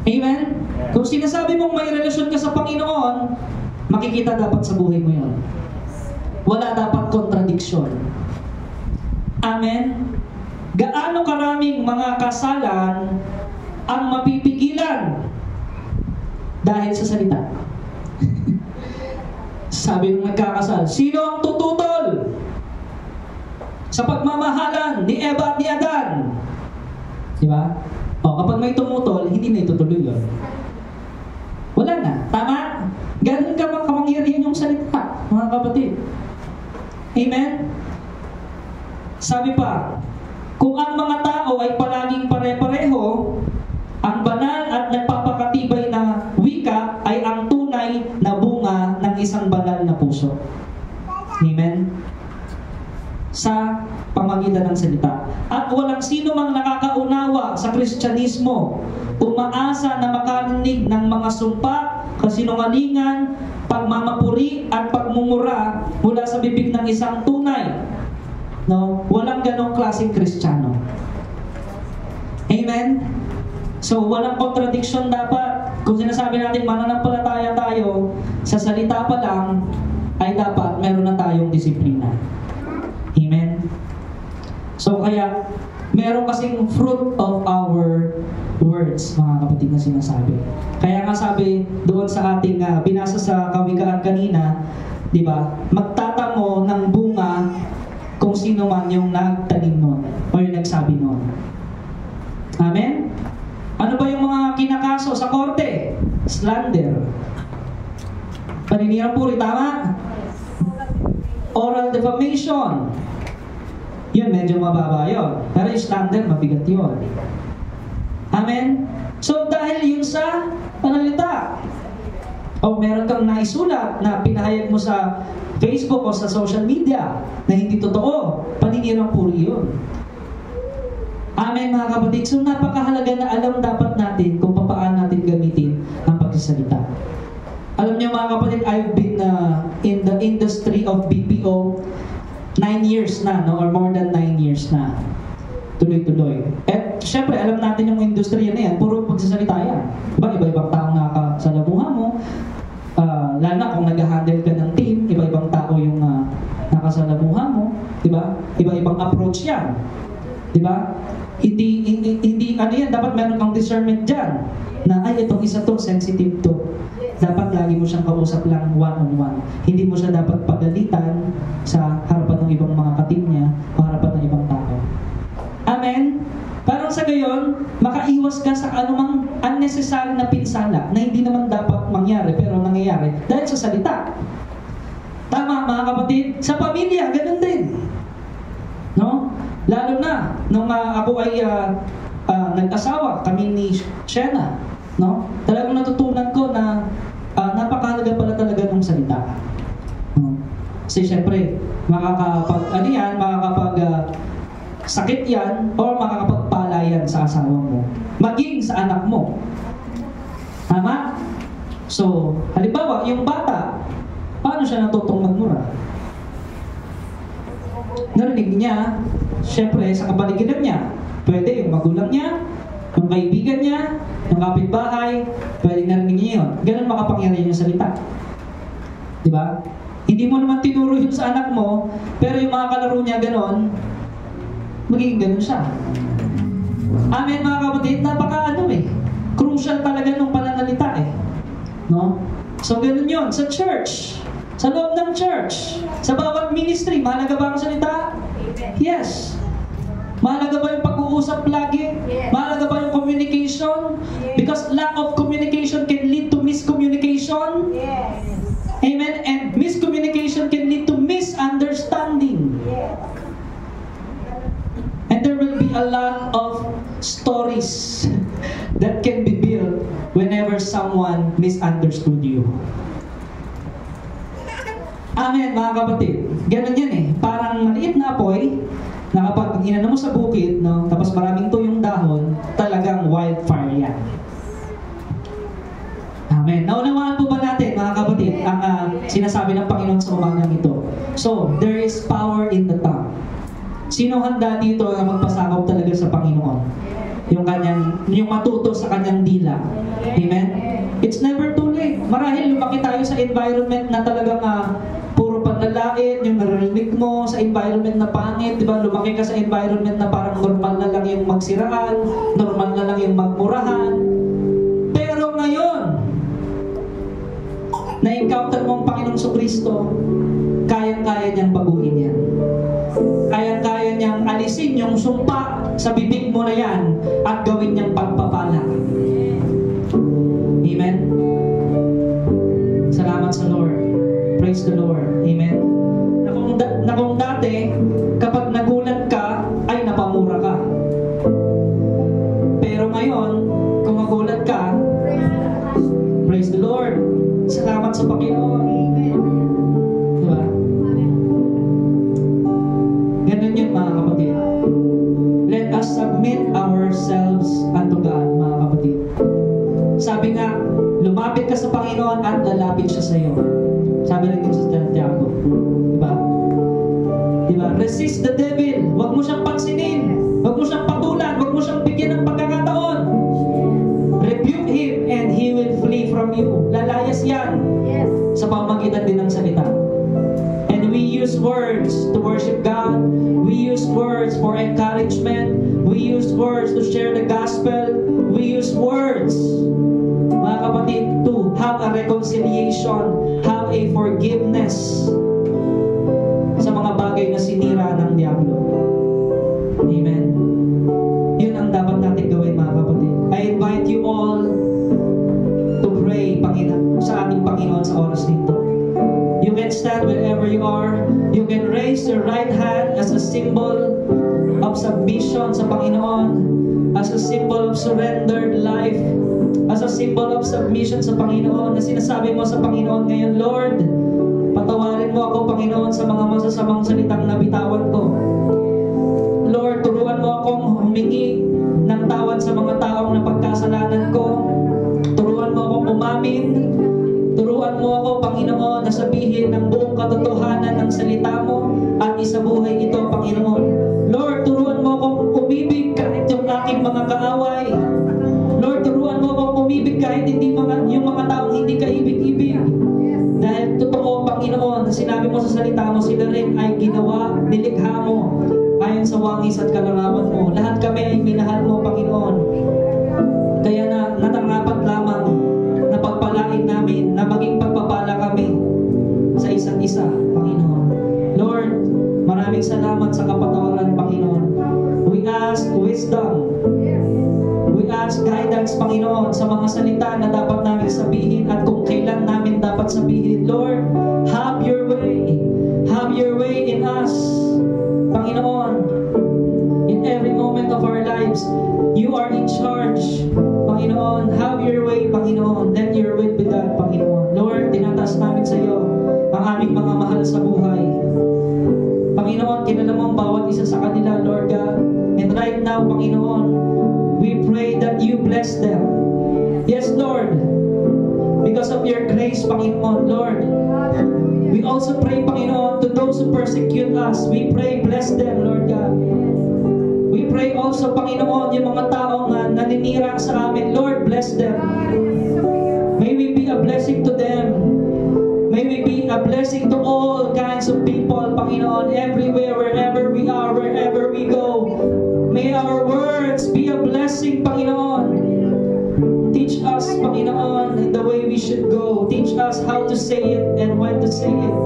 Amen? Kung sinasabi mong may relasyon ka sa Panginoon, makikita dapat sa buhay mo yun. Wala dapat kontradiksyon. Amen? Gaano karaming mga kasalan ang mapipigilan dahil sa salita? Sabi ng nagkakasal, sino ang tututol sa pagmamahalan ni Eva at ni Adan? Diba? O, kapag may tumutol, hindi na itutuloy yun. Wala na. Tama? Ganun ka makamangyarihan yung salita, mga kapatid. Amen? Sabi pa, kung ang mga tao ay palaging pare-pareho, ang banal at nagpapakatibay na wika ay ang tunay na bunga ng isang banal na puso. Amen? Sa pamagitan ng salita. At walang sino mang nakakaunawa sa Kristyanismo, umaasa na makarinig ng mga sumpa, kasinungalingan, pagmamapuri at pagmumura mula sa bibig ng isang tunay. No? Walang ganong klaseng Kristiyano. Amen? So, walang contradiction dapat. Kung sinasabi natin mananampalataya tayo, sa salita pa lang, ay dapat meron na tayong disiplina. Amen? So, kaya, meron kasing fruit of our words, mga kapatid na sinasabi. Kaya nga sabi doon sa ating binasa sa Kawikaan kanina, di ba? Magtatamo ng bunga kung sino man yung nagtanim nun o yung nagsabi nun. Amen? Ano ba yung mga kinakaso sa korte? Slander. Paninirang puri, tama? Oral defamation. Yun, medyo mababa yun. Pero yung slander, mabigat yun. Amen? So, dahil yun sa panalita. O meron kang naisulat na pinahayag mo sa Facebook o sa social media na hindi totoo, paninirang puri yun. Amen, mga kapatid. So, napakahalaga na alam dapat natin kung paano natin gamitin ang pagsasalita. Alam niyo, mga kapatid, I've been in the industry of BPO 9 years na, no? Or more than 9 years na. Tuloy-tuloy. At syempre, alam natin yung industriya na yan, puro pagsasalita yan. Iba-ibang taong nakasalamuha mo. Lalo na kung nag-handle ka ng team, iba-ibang tao yung nakasalamuha mo. Diba? Iba-ibang approach yan. Diba? Hindi ano yan, dapat meron kang discernment dyan. Na, ay, itong isa to, sensitive to. Dapat lagi mo siyang kausap lang one-on-one. Hindi mo siya dapat pagalitan sa harapan ng ibang mga katim niya o harapan ng ibang tao. Amen? Parang sa gayon, makaiwas ka sa anumang unnecessary na pinsala na hindi naman dapat mangyari pero nangyayari dahil sa salita. Tama, mga kapatid? Sa pamilya, ganun din. No? Lalo na, nung ako ay nag-asawa, kami ni Shena, no? Talagang natutunan ko na napakahalaga pala talaga ng salita. No? Kasi syempre, sakit yan o makakapagpala yan sa asawa mo. Maging sa anak mo. Tama? So, halimbawa, yung bata, paano siya natutong magmura? Narinig niya, syempre, sa kapaligiran niya. Pwede yung magulang niya, yung kaibigan niya, yung kapitbahay, pwede narinig niya yun. Ganun makapangyarihan yung salita. Diba? Hindi mo naman tinuro yun sa anak mo, pero yung mga kalaro niya ganon, magiging ganun siya. Amen, mga kapatid, crucial talaga nung pananalita eh. No? So ganun yun, sa church, sa loob ng church, sa bawat ministry, mahalaga ba ang salita? Yes. Mahalaga ba yung pag-uusap lagi? Yes. Mahalaga ba yung communication? Yes. Because lack of communication can lead to miscommunication. Yes. Amen? And miscommunication can lead to misunderstanding. Yes. And there will be a lot of stories that can be built whenever someone misunderstood you. Amen, mga kapatid. Ganun yan eh. Parang maliit na apoy na kapag inano mo sa bukid, no, tapos maraming tuyong dahon, talagang wildfire yan. Amen. Naunawaan po ba natin, mga kapatid? sinasabi ng Panginoon sa umagang ito. So, there is power in the tongue. Sino handa dito na magpasakop talaga sa Panginoon? Yung matuto sa kanyang dila. Amen? It's never too late. Marahil lumaki tayo sa environment na talagang puro panlalait, yung naririnig mo sa environment na pangit, di ba? Lumaki ka sa environment na parang normal na lang yung magsiraan, normal na lang yung magmurahan. Pero ngayon, na-encounter mo ang Panginoong Kristo, kayang-kaya niyang baguhin yan. Kayang-kaya niyang alisin yung sumpa sa bibig mo na yan at gawin niyang pagpapala. Amen? Salamat sa Lord. Praise the Lord. Amen? Na kung dati, kapag nagulat ka, ay napamura ka. Pero ngayon, kung magulat ka, praise the Lord. Salamat sa Panginoon. Diba? Ganun yun, mga kapatid. Let us submit ourselves unto God, mga kapatid. Sabi nga, lumapit ka sa Panginoon at lalapit siya sa iyo. Sabi rin sa Santiago. Diba? Diba? Resist the devil. Huwag mo siyang pansinin. Huwag mo siyang patulan. Huwag mo siyang bigyan ng pagkakataon. Rebuke him and he will flee from you. Lalayas yan. Yes. Sa pamagitan din ng salita. And we use words to worship God. We use words for encouragement. We use words to share the gospel. We use words, mga kapatid, to have a reconciliation, have a forgiveness sa mga bagay na sinira ng Diablo. Amen. Yun ang dapat natin gawin, mga kapatid. I invite you all to pray sa ating Panginoon sa oras nito. You can stand wherever you are. You can raise your right hand as a symbol of submission sa Panginoon, as a symbol of surrendered life, as a symbol of submission sa Panginoon, na sinasabi mo sa Panginoon ngayon, Lord, patawarin mo ako, Panginoon, sa mga masasamang salitang nabitawan ko. Lord, turuan mo akong humingi ng tawad sa mga taong napagkasalanan ko. Turuan mo akong umamin. Turuan mo ako, Panginoon, na sabihin ng buong katotohanan ng salita mo at isabuhay ito, Panginoon. Lord, turuan mo akong umibig kahit yung aking mga kaaway. Lord, turuan mo akong umibig kahit yung mga taong hindi kaibig-ibig. Dahil totoo, Panginoon, na sinabi mo sa salita mo, sila rin ay ginawa, nilikha mo, ayon sa wangis at kalarawan mo. Lahat kami ay minahal mo, Panginoon. Kaya natarapat lamang na pagpalain namin, na maging pagpapala kami sa isa't isa, Panginoon. Lord, maraming salamat sa kapatawaran, Panginoon. We ask wisdom. We ask guidance, Panginoon, sa mga salita na dapat namin sabihin at kung kailan namin dapat sabihin. Lord, have your way. Have your way in us, Panginoon. In every moment of our lives, you are in charge, Panginoon. Have your way, Panginoon. Let your will be done, Panginoon. Lord, tinataas namin sa iyo ang aming mga mahal sa buhay. Panginoon, kilala mo ang bawat isa sa kanila, Lord God. And right now, Panginoon, we pray that you bless them. Yes, Lord. Because of your grace, Panginoon, Lord. We also pray, Panginoon, to those who persecute us. We pray, bless them, Lord God. We pray also, Panginoon, yung mga taong naninira sa amin, Lord, bless them. May we be a blessing to them. May we be a blessing to all kinds of people, Panginoon, everywhere, wherever we are, wherever we go. May our words be a blessing, Panginoon. Teach us, Panginoon, the way we should go. Teach us how to say it and when to say it.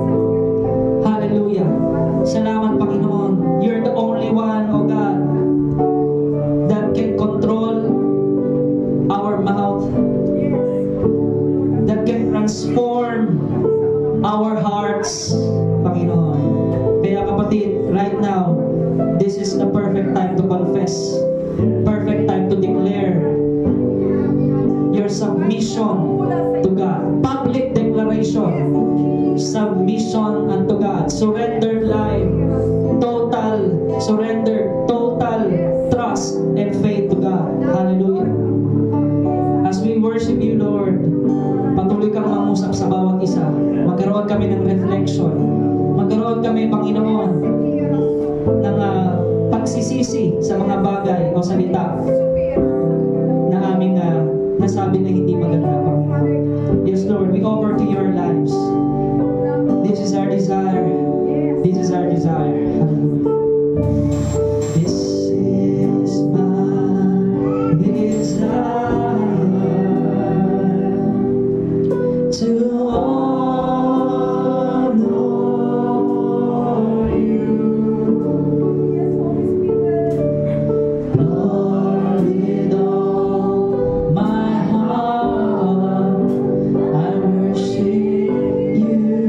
Hallelujah. Salamat, Panginoon. You're the only one, O God, that can control our mouth, that can transform our hearts, Panginoon. Kaya kapatid, right now, this is the perfect time to confess, perfect time to declare your submission to God. Public declaration, submission unto God, surrendered life, total surrender, total trust and faith to God. Hallelujah. As we worship you, Lord, patuloy kang mangusap sa bawat isa. kami, Panginoon, ng pagsisisi sa mga bagay o salita na aming nasabi na hindi maganda, Panginoon. Yes, Lord, we offer to your lives. This is our desire. This is our desire. Hallelujah. This is my desire to honor you. Lord, with all my heart, I worship you.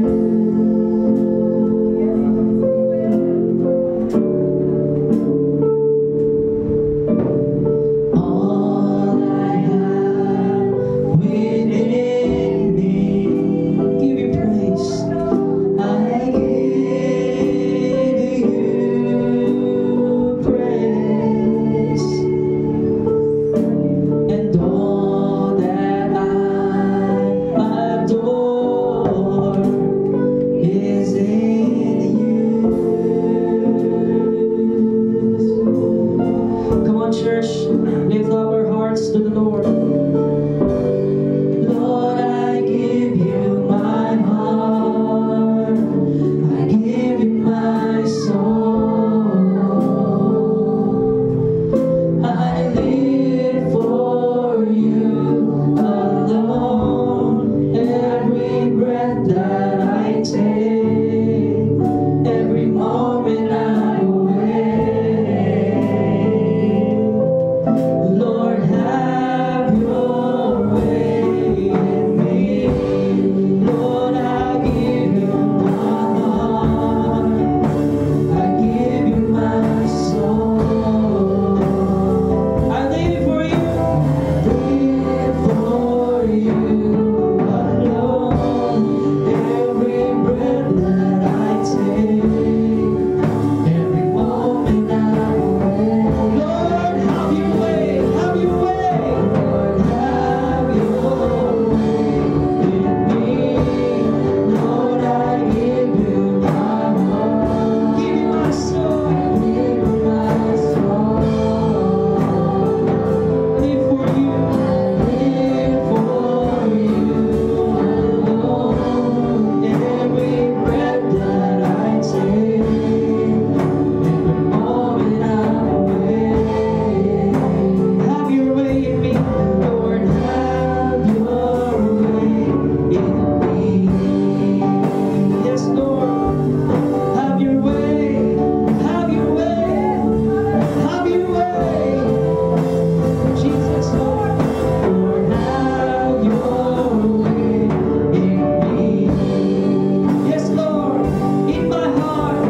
All I have within me, give you praise. I give you praise, and all that I adore is in you. Come on, church, lift up our hearts to the Lord. Lord, I give you my heart. I give you my soul. I live for you alone. Every breath that I take, every moment I'm awake. Lord, have your way in me. Lord, I give you my heart. I give you my soul. I live for you. Live for you alone. Every breath that I take, every moment I'm awake. Lord, have your way. Have your way. Lord, have your way in me. Lord, I give you my heart. Give you my soul. Give you my soul. Live for you. Live for you alone. Every breath that I take, every moment I'm awake. Have your way in me, Lord. Have your way in me. Yes, Lord. Have your way. Have your way. Have your way. Jesus, Lord. Lord, have your way in me. Yes, Lord. In my heart,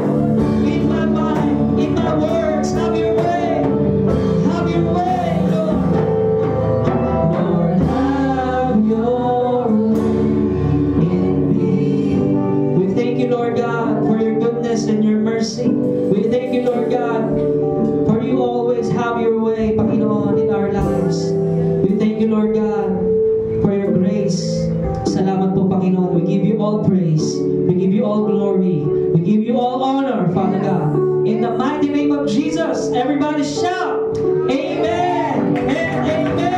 in my mind, in my words, have your way. Have your way, Lord. Lord, have your way in me. We thank you, Lord God, for your goodness and your mercy. We thank you, Lord God, for you always have your way, Panginoon, in our lives. We thank you, Lord God, for your grace. Salamat po, Panginoon. We give you all praise. We give you all glory. We give you all honor, Father God. In the mighty name of Jesus, everybody shout, Amen and Amen.